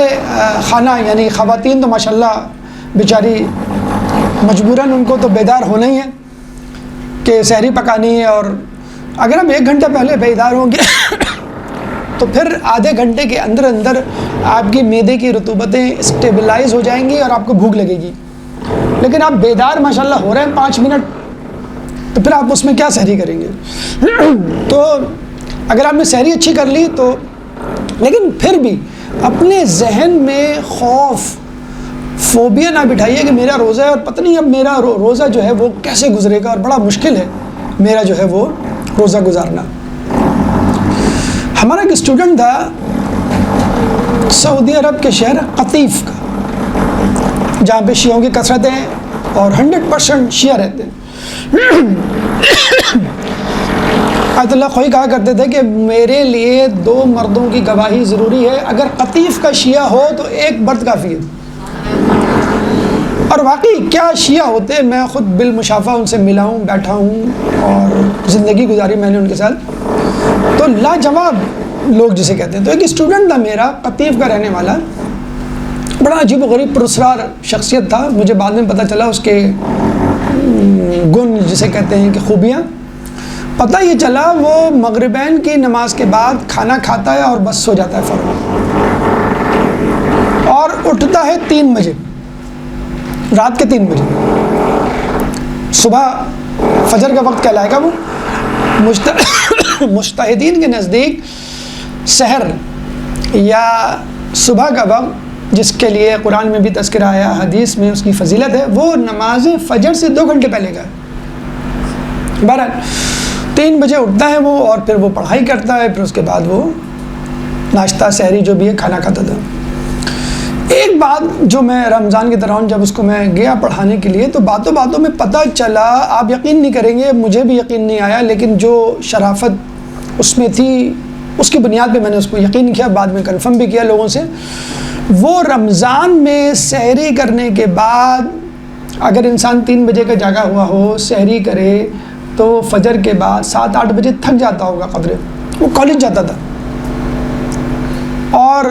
خانہ یعنی خواتین تو ماشاءاللہ بیچاری مجبوراً ان کو تو بیدار ہونا ہی ہے کہ سحری پکانی ہے، اور اگر ہم 1 گھنٹہ پہلے بیدار ہوں گے تو پھر آدھے گھنٹے کے اندر اندر آپ کی معدے کی رطوبتیں اسٹیبلائز ہو جائیں گی اور آپ کو بھوک لگے گی. لیکن آپ بیدار ماشاءاللہ ہو رہے ہیں 5 منٹ، تو پھر آپ اس میں کیا سحری کریں گے؟ تو اگر آپ نے سحری اچھی کر لی تو، لیکن پھر بھی اپنے ذہن میں خوف، فوبیا نہ بٹھائیے کہ میرا روزہ ہے اور پتہ نہیں اب میرا روزہ جو ہے وہ کیسے گزرے گا، اور بڑا مشکل ہے میرا جو ہے وہ روزہ گزارنا. ہمارا ایک اسٹوڈنٹ تھا سعودی عرب کے شہر قطیف کا، جہاں پہ شیعوں کی کثرت ہے اور 100% شیعہ رہتے ہیں. آیت اللہ خوئی کہا کرتے تھے کہ میرے لیے 2 مردوں کی گواہی ضروری ہے، اگر قطیف کا شیعہ ہو تو 1 مرد کافی ہے. اور واقعی کیا شیعہ ہوتے، میں خود بالمشافہ ان سے ملا ہوں، بیٹھا ہوں اور زندگی گزاری میں نے ان کے ساتھ، تو لاجواب لوگ جسے کہتے ہیں. تو ایک اسٹوڈنٹ تھا میرا قطیف کا رہنے والا، بڑا عجیب و غریب پراسرار شخصیت تھا. مجھے بعد میں پتہ چلا اس کے گن جسے کہتے ہیں کہ خوبیاں. پتہ یہ چلا وہ مغربین کی نماز کے بعد کھانا کھاتا ہے اور بس سو جاتا ہے فوراً، اور اٹھتا ہے 3 بجے، رات کے 3 بجے. صبح فجر کا وقت کہلائے گا وہ. مجتہدین کے نزدیک سحر یا صبح کا وقت، جس کے لیے قرآن میں بھی تذکرہ آیا، حدیث میں اس کی فضیلت ہے، وہ نماز فجر سے 2 گھنٹے پہلے کا ہے. بہرحال 3 بجے اٹھتا ہے وہ، اور پھر وہ پڑھائی کرتا ہے، پھر اس کے بعد وہ ناشتہ سحری جو بھی ہے کھانا کھاتا تھا. ایک بات جو میں رمضان کے دوران جب اس کو میں گیا پڑھانے کے لیے تو باتوں باتوں میں پتہ چلا, آپ یقین نہیں کریں گے, مجھے بھی یقین نہیں آیا, لیکن جو شرافت اس میں تھی اس کی بنیاد پہ میں نے اس کو یقین کیا, بعد میں کنفرم بھی کیا لوگوں سے. وہ رمضان میں سحری کرنے کے بعد اگر انسان 3 بجے کا جاگا ہوا ہو, سحری کرے تو فجر کے بعد 7-8 بجے تھک جاتا ہوگا قدرے. وہ کالج جاتا تھا اور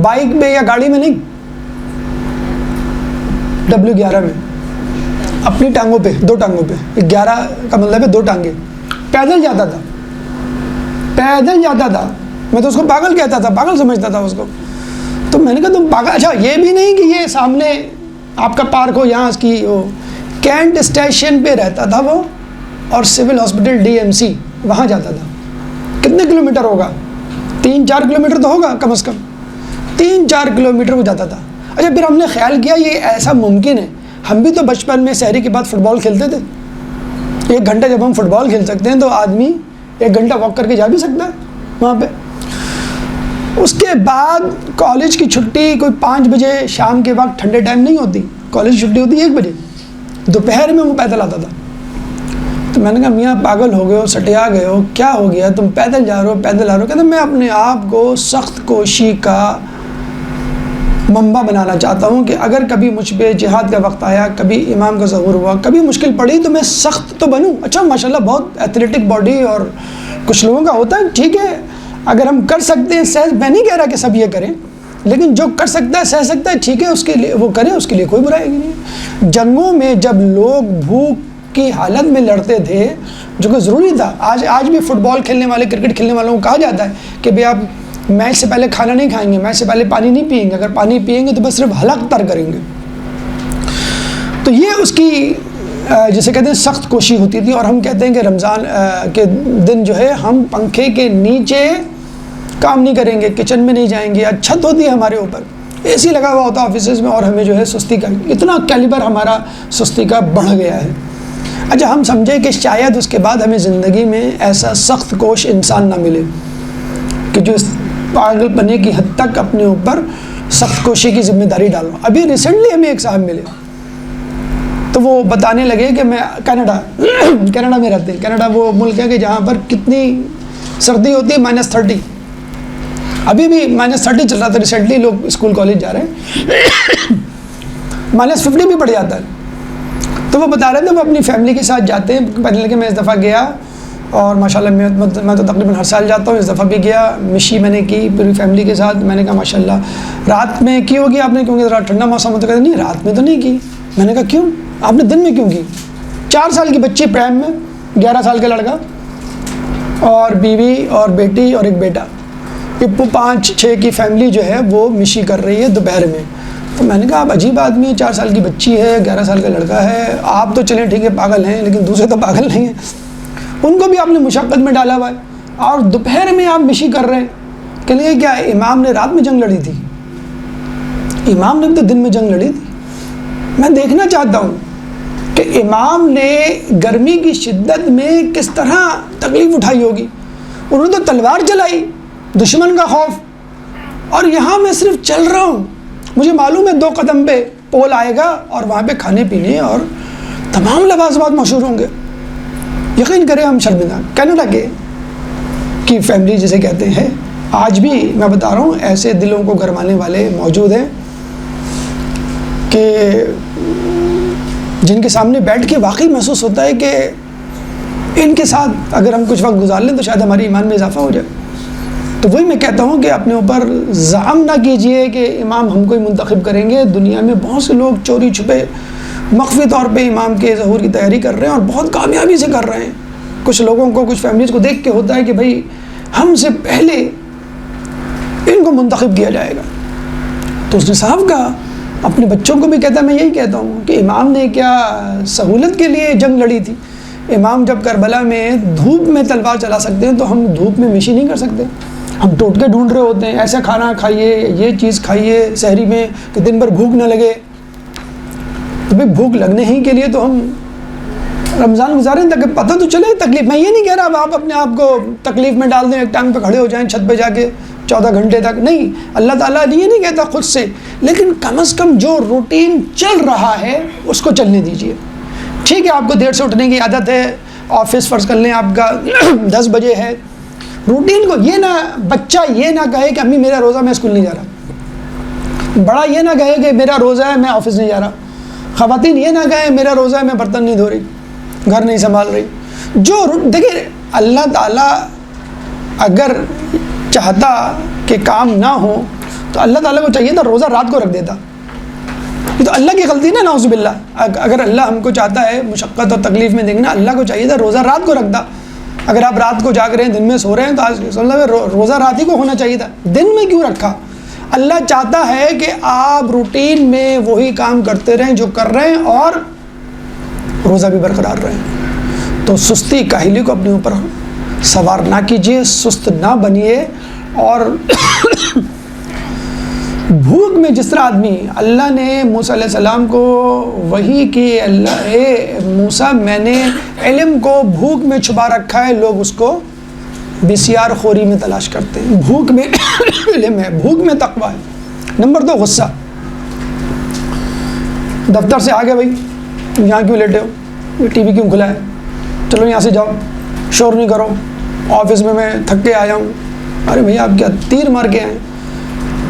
بائک پہ یا گاڑی میں نہیں, W11 میں اپنی ٹانگوں پہ, 2 ٹانگوں پہ, 11 کا مطلب ہے 2 ٹانگیں, پیدل جاتا تھا, پیدل جاتا تھا. میں تو اس کو پاگل کہتا تھا, پاگل سمجھتا تھا اس کو. تو میں نے کہا تم پاگل, اچھا یہ بھی نہیں کہ یہ سامنے آپ کا پارک ہو, یہاں اس کی ہو, کینٹ اسٹیشن پہ رہتا تھا وہ, اور سول ہاسپٹل DMC وہاں جاتا تھا. کتنے کلومیٹر ہوگا, 3-4 کلومیٹر تو ہوگا کم از کم, 3-4 کلومیٹر وہ جاتا تھا. اچھا پھر ہم نے خیال کیا یہ ایسا ممکن ہے, ہم بھی تو بچپن میں سحری کے بعد فٹ بال کھیلتے تھے. 1 گھنٹہ جب ہم فٹ بال کھیل سکتے ہیں تو آدمی 1 گھنٹہ واک کر کے جا بھی سکتا ہے وہاں پہ. اس کے بعد کالج کی چھٹی کوئی 5 بجے شام کے وقت, ٹھنڈے ٹائم نہیں ہوتی, کالج چھٹی ہوتی ہے 1 بجے, دوپہر میں وہ پیدل آتا تھا. تو میں نے کہا میاں پاگل ہو گئے ہو, سٹیا گئے ہو, کیا ہو گیا, تم پیدل جا رہے ہو, پیدل آ رہے ہو. کہتے میں اپنے آپ کو سخت کوشی کا منبع بنانا چاہتا ہوں کہ اگر کبھی مجھ پہ جہاد کا وقت آیا, کبھی امام کا ظہور ہوا, کبھی مشکل پڑی تو میں سخت تو بنوں. اچھا ماشاءاللہ بہت ایتھلیٹک باڈی اور کچھ لوگوں کا ہوتا ہے, ٹھیک ہے, اگر ہم کر سکتے ہیں سہ, میں نہیں کہہ رہا کہ سب یہ کریں, لیکن جو کر سکتا ہے سہ سکتا ہے, ٹھیک ہے, اس کے لیے وہ کرے, اس کے لیے کوئی برائی نہیں. جنگوں میں جب لوگ بھوک کی حالت میں لڑتے تھے جو کہ ضروری تھا, آج بھی فٹ بال کھیلنے والے, کرکٹ کھیلنے والوں کو کہا جاتا ہے کہ بھئی آپ میچ سے پہلے کھانا نہیں کھائیں گے, میچ سے پہلے پانی نہیں پئیں گے, اگر پانی پئیں گے تو بس صرف حلق تر کریں گے. تو یہ اس کی جسے کہتے ہیں سخت کوشی ہوتی تھی. اور ہم کہتے ہیں کہ رمضان کے دن جو ہے ہم پنکھے کے نیچے کام نہیں کریں گے, کچن میں نہیں جائیں گے, چھت ہوتی ہے ہمارے اوپر, AC لگا ہوا ہوتا ہے آفیسز میں, اور ہمیں جو ہے سستی کا اتنا کیلیبر ہمارا سستی کا بڑھ گیا ہے. اچھا ہم سمجھے کہ شاید اس کے بعد ہمیں زندگی میں ایسا سخت کوش انسان نہ ملے کہ جو اس پاگل پنے کی حد تک اپنے اوپر سخت کوشی کی ذمہ داری ڈالوں. ابھی ریسنٹلی ہمیں ایک صاحب ملے تو وہ بتانے لگے کہ میں کینیڈا میں رہتے ہیں. کینیڈا وہ ملک ہے کہ جہاں پر کتنی سردی ہوتی ہے, -30. ابھی بھی -30 چل رہا تھا ریسنٹلی, لوگ اسکول کالج جا رہے ہیں, -50 بھی پڑ جاتا ہے. تو وہ بتا رہے تھے وہ اپنی فیملی کے ساتھ جاتے ہیں. پہلے کہ میں اس دفعہ گیا اور ماشاءاللہ میں تو تقریباً ہر سال جاتا ہوں, اس دفعہ بھی گیا, مشی میں نے کی پوری فیملی کے ساتھ. میں نے کہا ماشاءاللہ رات میں کی ہوگی آپ نے, کیونکہ ذرا ٹھنڈا موسم ہوتا. کہتے نہیں رات میں تو نہیں کی. میں نے کہا کیوں, آپ نے دن میں کیوں کی؟ 4 سال کی بچی پرائم میں, 11 سال کا لڑکا, اور بیوی اور بیٹی اور ایک بیٹا, 5-6 کی فیملی جو ہے وہ مشی کر رہی ہے دوپہر میں. تو میں نے کہا آپ عجیب آدمی ہیں, 4 سال کی بچی ہے, 11 سال کا لڑکا ہے, آپ تو چلیں ٹھیک ہے پاگل ہیں, لیکن دوسرے تو پاگل نہیں ہیں, ان کو بھی آپ نے مشقت میں ڈالا ہوا ہے, اور دوپہر میں آپ مشی کر رہے ہیں. کہ لیے کیا امام نے رات میں جنگ لڑی تھی؟ امام نے تو دن میں جنگ لڑی تھی. میں دیکھنا چاہتا ہوں کہ امام نے گرمی کی شدت میں کس طرح تکلیف اٹھائی ہوگی. انہوں نے تو تلوار چلائی, دشمن کا خوف, اور یہاں میں صرف چل رہا ہوں. مجھے معلوم ہے 2 قدم پہ پول آئے گا اور وہاں پہ کھانے پینے اور تمام لوازمات مشہور ہوں گے. یقین کریں ہم شرمندہ. کینیڈا کی فیملی جسے کہتے ہیں, آج بھی میں بتا رہا ہوں ایسے دلوں کو گرمانے والے موجود ہیں کہ جن کے سامنے بیٹھ کے واقعی محسوس ہوتا ہے کہ ان کے ساتھ اگر ہم کچھ وقت گزار لیں تو شاید ہماری ایمان میں اضافہ ہو جائے. تو وہی میں کہتا ہوں کہ اپنے اوپر زعم نہ کیجئے کہ امام ہم کو ہی منتخب کریں گے. دنیا میں بہت سے لوگ چوری چھپے مخفی طور پہ امام کے ظہور کی تیاری کر رہے ہیں اور بہت کامیابی سے کر رہے ہیں. کچھ لوگوں کو, کچھ فیملیز کو دیکھ کے ہوتا ہے کہ بھائی ہم سے پہلے ان کو منتخب کیا جائے گا. تو اس نے صاحب کہا, اپنے بچوں کو بھی کہتا ہے, میں یہی کہتا ہوں کہ امام نے کیا سہولت کے لیے جنگ لڑی تھی؟ امام جب کربلا میں دھوپ میں تلوار چلا سکتے ہیں تو ہم دھوپ میں مشی نہیں کر سکتے. ہم ٹوٹکے ڈھونڈ رہے ہوتے ہیں, ایسا کھانا کھائیے, یہ چیز کھائیے سحری میں کہ دن بھر بھوک نہ لگے. تو بھائی بھوک لگنے ہی کے لیے تو ہم رمضان گزاریں تاکہ پتہ تو چلے تکلیف. میں یہ نہیں کہہ رہا اب آپ اپنے آپ کو تکلیف میں ڈال دیں, ایک ٹانگ پہ کھڑے ہو جائیں چھت پہ جا کے 14 گھنٹے تک نہیں. اللہ تعالیٰ یہ نہیں کہتا خود سے, لیکن کم از کم جو روٹین چل رہا ہے اس کو چلنے دیجیے. ٹھیک ہے آپ کو دیر سے اٹھنے کی عادت ہے, آفس فرض کر لیں آپ کا 10 بجے ہے, روٹین کو یہ نہ, بچہ یہ نہ کہے کہ امی میرا روزہ میں اسکول نہیں جا رہا, بڑا یہ نہ کہے کہ میرا روزہ ہے میں آفس نہیں جا رہا, خواتین یہ نہ کہیں میرا روزہ ہے میں برتن نہیں دھو رہی, گھر نہیں سنبھال رہی. جو دیکھیں اللہ تعالیٰ اگر چاہتا کہ کام نہ ہو تو اللہ تعالیٰ کو چاہیے تھا روزہ رات کو رکھ دیتا. یہ تو اللہ کی غلطی نا, نعوذ باللہ. اگر اللہ ہم کو چاہتا ہے مشقت اور تکلیف میں دیکھنا, اللہ کو چاہیے تھا روزہ رات کو رکھتا. اگر آپ رات کو جاگ رہے ہیں دن میں سو رہے ہیں تو آج روزہ رات ہی کو ہونا چاہیے تھا, دن میں کیوں رکھا؟ اللہ چاہتا ہے کہ آپ روٹین میں وہی کام کرتے رہیں جو کر رہے ہیں اور روزہ بھی برقرار رہیں. تو سستی کاہلی کو اپنے اوپر سوار نہ کیجیے, سست نہ بنیے. اور بھوک میں جس طرح آدمی, اللہ نے موسیٰ علیہ السلام کو وحی کی, اللہ اے موسیٰ میں نے علم کو بھوک میں چھپا رکھا ہے, لوگ اس کو بسیار خوری میں تلاش کرتے ہیں. بھوک میں علم ہے, بھوک میں تقویٰ ہے. نمبر 2 غصہ. دفتر سے آ گئے بھائی, یہاں کیوں لیٹے ہو, ٹی وی کیوں کھلا ہے, چلو یہاں سے جاؤ, شور نہیں کرو, آفس میں تھک کے آیا ہوں. ارے بھیا آپ کیا تیر مار کے آئے.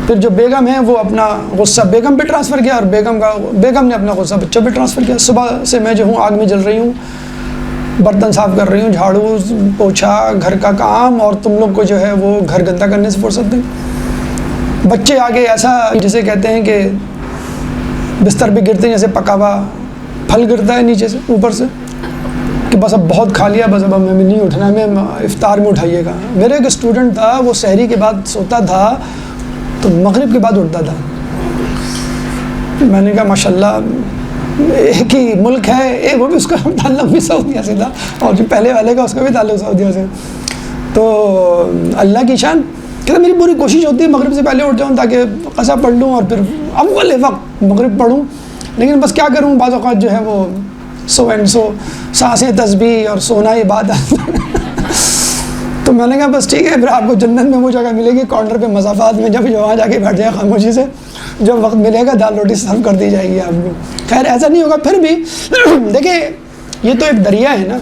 پھر جو بیگم ہے وہ اپنا غصہ بیگم پہ ٹرانسفر کیا, اور بیگم نے اپنا غصہ بچوں پہ ٹرانسفر کیا. صبح سے میں جو ہوں آگ میں جل رہی ہوں, برتن صاف کر رہی ہوں, جھاڑو پوچھا, گھر کا کام, اور تم لوگ کو جو ہے وہ گھر گندا کرنے سے فرصت دیں. بچے آگے ایسا جسے کہتے ہیں کہ بستر پہ گرتے ہیں جیسے پکا ہوا پھل گرتا ہے نیچے سے اوپر سے, کہ بس اب بہت کھا لیا, بس اب ہمیں نہیں اٹھنا, ہمیں افطار میں اٹھائیے گا. میرے ایک اسٹوڈنٹ تھا, وہ سحری کے بعد سوتا تھا تو مغرب کے بعد اٹھتا تھا. میں نے کہا ماشاءاللہ ایک ہی ملک ہے, وہ بھی اس کا تعلق بھی سعودیہ سے تھا, اور جو پہلے والے کا اس کا بھی تعلق سعودیہ سے. تو اللہ کی شان, کہتا میری پوری کوشش ہوتی ہے مغرب سے پہلے اٹھ جاؤں تاکہ قصہ پڑھ لوں اور پھر اول وقت مغرب پڑھوں, لیکن بس کیا کروں, بعض اوقات جو ہے وہ سو اینڈ سو سانسیں تسبیح اور سونا عبادت. تو میں نے کہا بس ٹھیک ہے, پھر آپ کو جنت میں وہ جگہ ملے گی کارنر پہ مضافات میں, جب وہاں جا کے بیٹھ جائے خاموشی سے, جو وقت ملے گا دال روٹی سرو کر دی جائے گی آپ کو. خیر ایسا نہیں ہوگا. پھر بھی دیکھیں یہ تو ایک دریا ہے نا,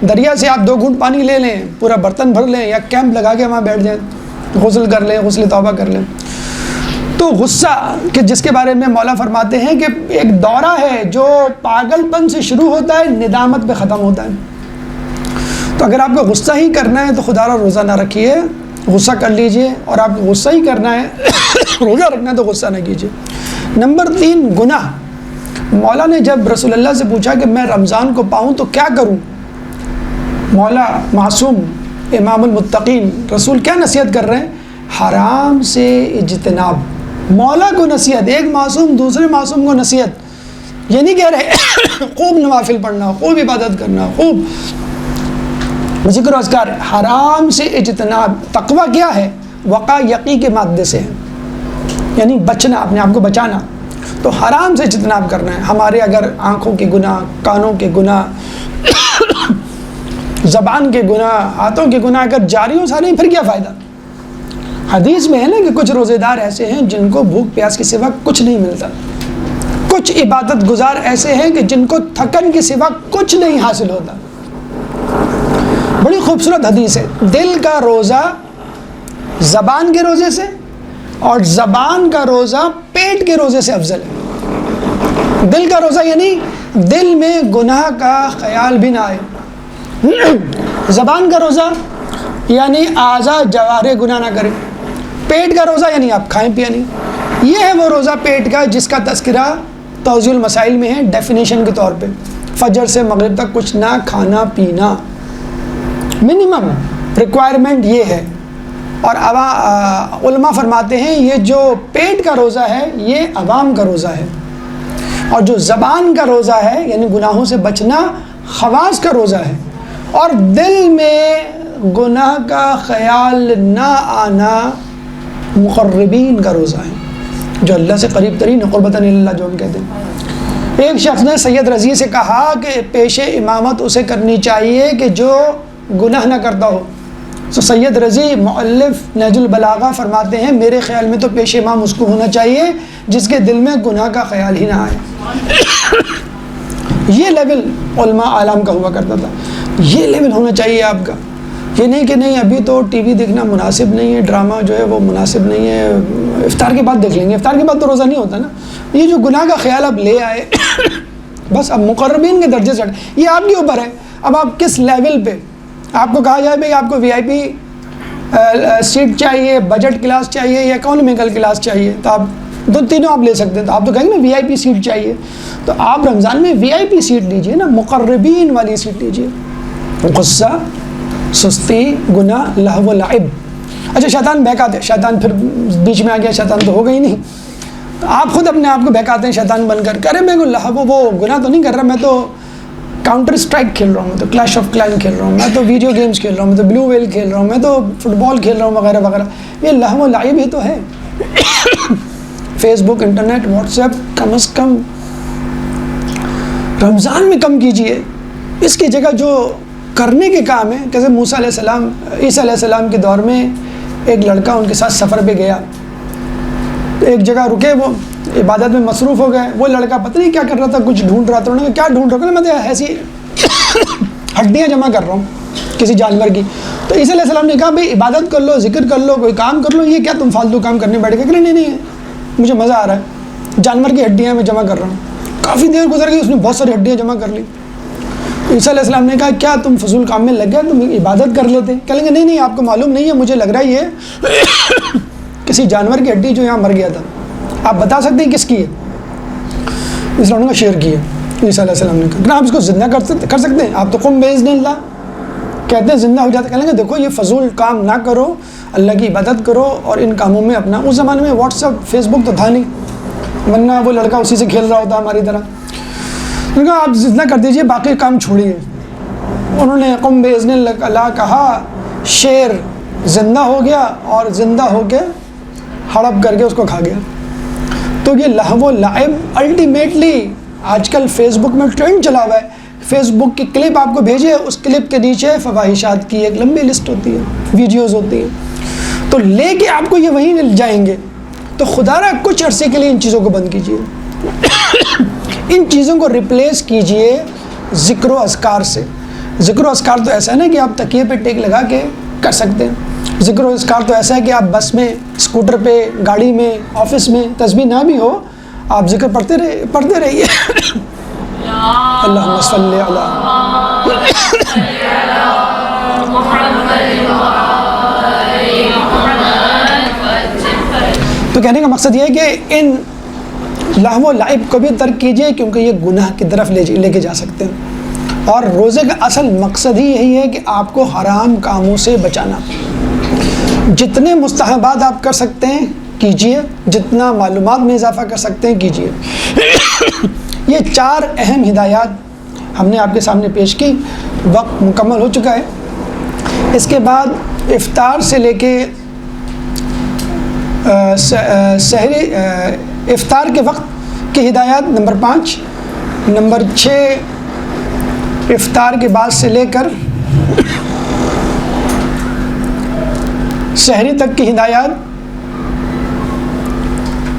دریا سے آپ 2 گھونٹ پانی لے لیں, پورا برتن بھر لیں, یا کیمپ لگا کے وہاں بیٹھ جائیں, غسل کر لیں, غسل توبہ کر لیں. تو غصہ کہ جس کے بارے میں مولا فرماتے ہیں کہ ایک دورہ ہے جو پاگل پن سے شروع ہوتا ہے, ندامت پہ ختم ہوتا ہے. تو اگر آپ کو غصہ ہی کرنا ہے تو خدا را روزہ نہ رکھیے, غصہ کر لیجئے. اور آپ کو غصہ ہی کرنا ہے روزہ رکھنا ہے تو غصہ نہ کیجئے. نمبر 3 گناہ. مولا نے جب رسول اللہ سے پوچھا کہ میں رمضان کو پاؤں تو کیا کروں, مولا معصوم امام المتقین رسول کیا نصیحت کر رہے ہیں, حرام سے اجتناب. مولا کو نصیحت, ایک معصوم دوسرے معصوم کو نصیحت. یہ نہیں کہہ رہے خوب نوافل پڑھنا, خوب عبادت کرنا, خوب ذکر و اذکار. حرام سے اجتناب. تقویٰ کیا ہے, وقع یقی کے مادے سے ہے, یعنی بچنا, اپنے آپ کو بچانا. تو حرام سے اجتناب کرنا ہے. ہمارے اگر آنکھوں کے گناہ, کانوں کے گناہ, زبان کے گناہ, ہاتھوں کے گناہ اگر جاری ہو سارے, پھر کیا فائدہ. حدیث میں ہے نا کہ کچھ روزے دار ایسے ہیں جن کو بھوک پیاس کے سوا کچھ نہیں ملتا. کچھ عبادت گزار ایسے ہیں کہ جن کو تھکن کے سوا کچھ نہیں حاصل ہوتا. بڑی خوبصورت حدیث ہے. دل کا روزہ زبان کے روزے سے, اور زبان کا روزہ پیٹ کے روزے سے افضل ہے. دل کا روزہ یعنی دل میں گناہ کا خیال بھی نہ آئے. زبان کا روزہ یعنی اعضاء جوارح گناہ نہ کرے. پیٹ کا روزہ یعنی آپ کھائیں پییں نہیں. یہ ہے وہ روزہ پیٹ کا جس کا تذکرہ توضیح المسائل میں ہے ڈیفینیشن کے طور پہ. فجر سے مغرب تک کچھ نہ کھانا پینا, منیمم ریکوائرمنٹ یہ ہے. اور علماء فرماتے ہیں یہ جو پیٹ کا روزہ ہے یہ عوام کا روزہ ہے, اور جو زبان کا روزہ ہے یعنی گناہوں سے بچنا خواص کا روزہ ہے. اور دل میں گناہ کا خیال نہ آنا مقربین کا روزہ ہے, جو اللہ سے قریب ترین قربتاً اللہ جو ہم کہتے ہیں. ایک شخص نے سید رضی سے کہا کہ پیش امامت اسے کرنی چاہیے کہ جو گناہ نہ کرتا ہو, سو سید رضی مؤلف نہج البلاغہ فرماتے ہیں میرے خیال میں تو پیش امام اس کو ہونا چاہیے جس کے دل میں گناہ کا خیال ہی نہ آئے. یہ لیول علماء اعلام کا ہوا کرتا تھا. یہ لیول ہونا چاہیے آپ کا. یہ نہیں کہ نہیں ابھی تو ٹی وی دیکھنا مناسب نہیں ہے, ڈرامہ جو ہے وہ مناسب نہیں ہے, افطار کے بعد دیکھ لیں گے. افطار کے بعد تو روزہ نہیں ہوتا نا. یہ جو گناہ کا خیال آپ لے آئے بس اب مقربین کے درجے سے یہ آپ کے اوپر ہے. اب آپ کس لیول پہ, آپ کو کہا جائے بھائی آپ کو وی آئی پی سیٹ چاہیے, بجٹ کلاس چاہیے یا اکانومیکل کلاس چاہیے, تو آپ تینوں آپ لے سکتے ہیں. تو آپ تو کہیں گے نا وی آئی پی سیٹ چاہیے, تو آپ رمضان میں وی آئی پی سیٹ لیجئے نا, مقربین والی سیٹ لیجئے. غصہ, سستی, گناہ, لہو و لعب. اچھا شیطان بہکاتے ہیں, شیطان پھر بیچ میں آ گیا, شیطان تو ہو گئی نہیں. آپ خود اپنے آپ کو بہکاتے ہیں شیطان بن کر, کرے میں کو لہو وہ گناہ تو نہیں کر رہا, میں تو کاؤنٹر اسٹرائک کھیل رہا ہوں, میں تو کلیش آف کلین کھیل رہا ہوں, میں تو ویڈیو گیمز کھیل رہا ہوں, میں تو بلو ویل کھیل رہا ہوں, میں تو فٹ بال کھیل رہا ہوں وغیرہ وغیرہ. یہ لہو و لعب ہی تو ہے. فیس بک, انٹرنیٹ, واٹس ایپ کم از کم رمضان میں کم کیجیے. اس کی جگہ جو کرنے کے کام ہیں, جیسے موسیٰ علیہ السلام, عیسیٰ علیہ السلام کے دور میں ایک لڑکا ان کے ساتھ سفر پہ گیا, ایک جگہ رکے, وہ عبادت میں مصروف ہو گئے. وہ لڑکا پتہ نہیں کیا کر رہا تھا, کچھ ڈھونڈ رہا تھا. انہوں نے کیا ڈھونڈ رہا, میں تو ایسی ہڈیاں جمع کر رہا ہوں کسی جانور کی. تو عیسیٰ علیہ السلام نے کہا بھائی عبادت کر لو, ذکر کر لو, کوئی کام کر لو, یہ کیا تم فالتو کام کرنے بیٹھ گئے؟ کہ نہیں مجھے مزہ آ رہا ہے, جانور کی ہڈیاں میں جمع کر رہا ہوں. کافی دیر گزر گئی, اس نے بہت ساری ہڈیاں جمع کر لی. عیسیٰ علیہ السلام نے کہا کیا تم فضول کام میں لگ گئے, تم عبادت کر لیتے؟ کہیں گے نہیں آپ کو معلوم نہیں ہے, مجھے لگ رہا ہے یہ کسی جانور کی ہڈی جو یہاں مر گیا تھا. آپ بتا سکتے ہیں کس کی ہے؟ اسلام کا شعر کی ہے. عیسیٰ علیہ السلام نے کہا آپ اس کو زندہ کر سکتے ہیں؟ آپ تو قم بإذن اللہ کہتے ہیں زندہ ہو جاتا. کہیں گے دیکھو یہ فضول کام نہ کرو, اللہ کی عبادت کرو اور ان کاموں میں اپنا. اس زمانے میں واٹس ایپ فیس بک تو تھا نہیں, ورنہ وہ لڑکا اسی سے کھیل رہا ہوتا ہماری طرح. انہوں نے کہا آپ زندہ کر دیجئے, باقی کام چھوڑیے. انہوں نے قم بإذن اللہ کہا, شیر زندہ ہو گیا اور زندہ ہو کے ہڑپ کر کے اس کو کھا گیا. تو یہ لہو و لعب الٹیمیٹلی آج کل فیس بک میں ٹرینڈ چلا ہوا ہے. فیس بک کی کلپ آپ کو بھیجے, اس کلپ کے نیچے فواہشات کی ایک لمبی لسٹ ہوتی ہے, ویڈیوز ہوتی ہیں, تو لے کے آپ کو یہ وہیں جائیں گے. تو خدا را کچھ عرصے کے لیے ان چیزوں کو بند کیجیے, ان چیزوں کو ریپلیس کیجیے ذکر و اذکار سے. ذکر و اذکار تو ایسا ہے نا کہ آپ تکیے پہ ٹیک لگا کے کر سکتے ہیں. ذکر و اذکار تو ایسا ہے کہ آپ بس میں, اسکوٹر پہ, گاڑی میں, آفس میں, تسبیح نہ بھی ہو آپ ذکر پڑھتے رہیے. اللہم صلی علی تو کہنے کا مقصد یہ ہے کہ ان لہو و لعب کو بھی ترک کیجیے, کیونکہ یہ گناہ کی طرف لے کے جا سکتے ہیں. اور روزے کا اصل مقصد ہی یہی ہے کہ آپ کو حرام کاموں سے بچانا. جتنے مستحبات آپ کر سکتے ہیں کیجیے, جتنا معلومات میں اضافہ کر سکتے ہیں کیجیے. یہ 4 اہم ہدایات ہم نے آپ کے سامنے پیش کی. وقت مکمل ہو چکا ہے. اس کے بعد افطار سے لے کے سحری, افطار کے وقت کی ہدایات نمبر 5, نمبر 6 افطار کے بعد سے لے کر سحری تک کی ہدایات,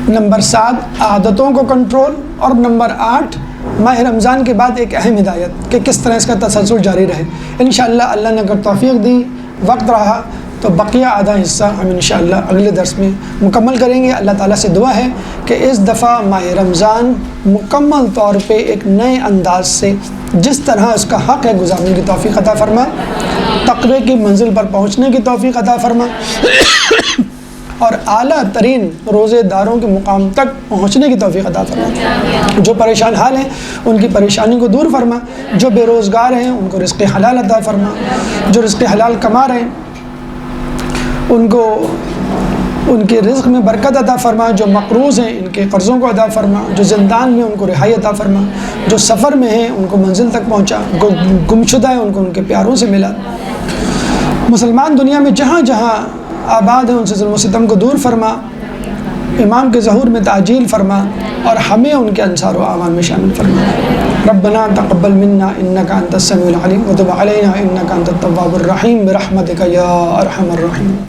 نمبر 7 عادتوں کو کنٹرول, اور نمبر 8 ماہ رمضان کے بعد ایک اہم ہدایت کہ کس طرح اس کا تسلسل جاری رہے. انشاءاللہ اللہ نے اگر توفیق دی, وقت رہا تو بقیہ آدھا حصہ ہم انشاءاللہ اگلے درس میں مکمل کریں گے. اللہ تعالیٰ سے دعا ہے کہ اس دفعہ ماہ رمضان مکمل طور پہ ایک نئے انداز سے جس طرح اس کا حق ہے گزارنے کی توفیق عطا فرما, تقوی کی منزل پر پہنچنے کی توفیق عطا فرما, اور اعلیٰ ترین روزے داروں کے مقام تک پہنچنے کی توفیق عطا فرما. جو پریشان حال ہیں ان کی پریشانی کو دور فرما, جو بے روزگار ہیں ان کو رزق حلال عطا فرما, جو رزق حلال کما رہے ہیں ان کو ان کے رزق میں برکت عطا فرما, جو مقروض ہیں ان کے قرضوں کو ادا فرما, جو زندان میں ان کو رہائی عطا فرما, جو سفر میں ہیں ان کو منزل تک پہنچا, گمشدہ ہیں ان کو ان کے پیاروں سے ملا. مسلمان دنیا میں جہاں جہاں آباد ہیں ان سے ظلم و ستم کو دور فرما, امام کے ظہور میں تعجیل فرما اور ہمیں ان کے انصار و اعوان میں شامل فرما۔ ربنا تقبل منا انک انت السمیع العلیم وتب علینا انک انت التواب الرحیم برحمتک یا ارحم الراحمین۔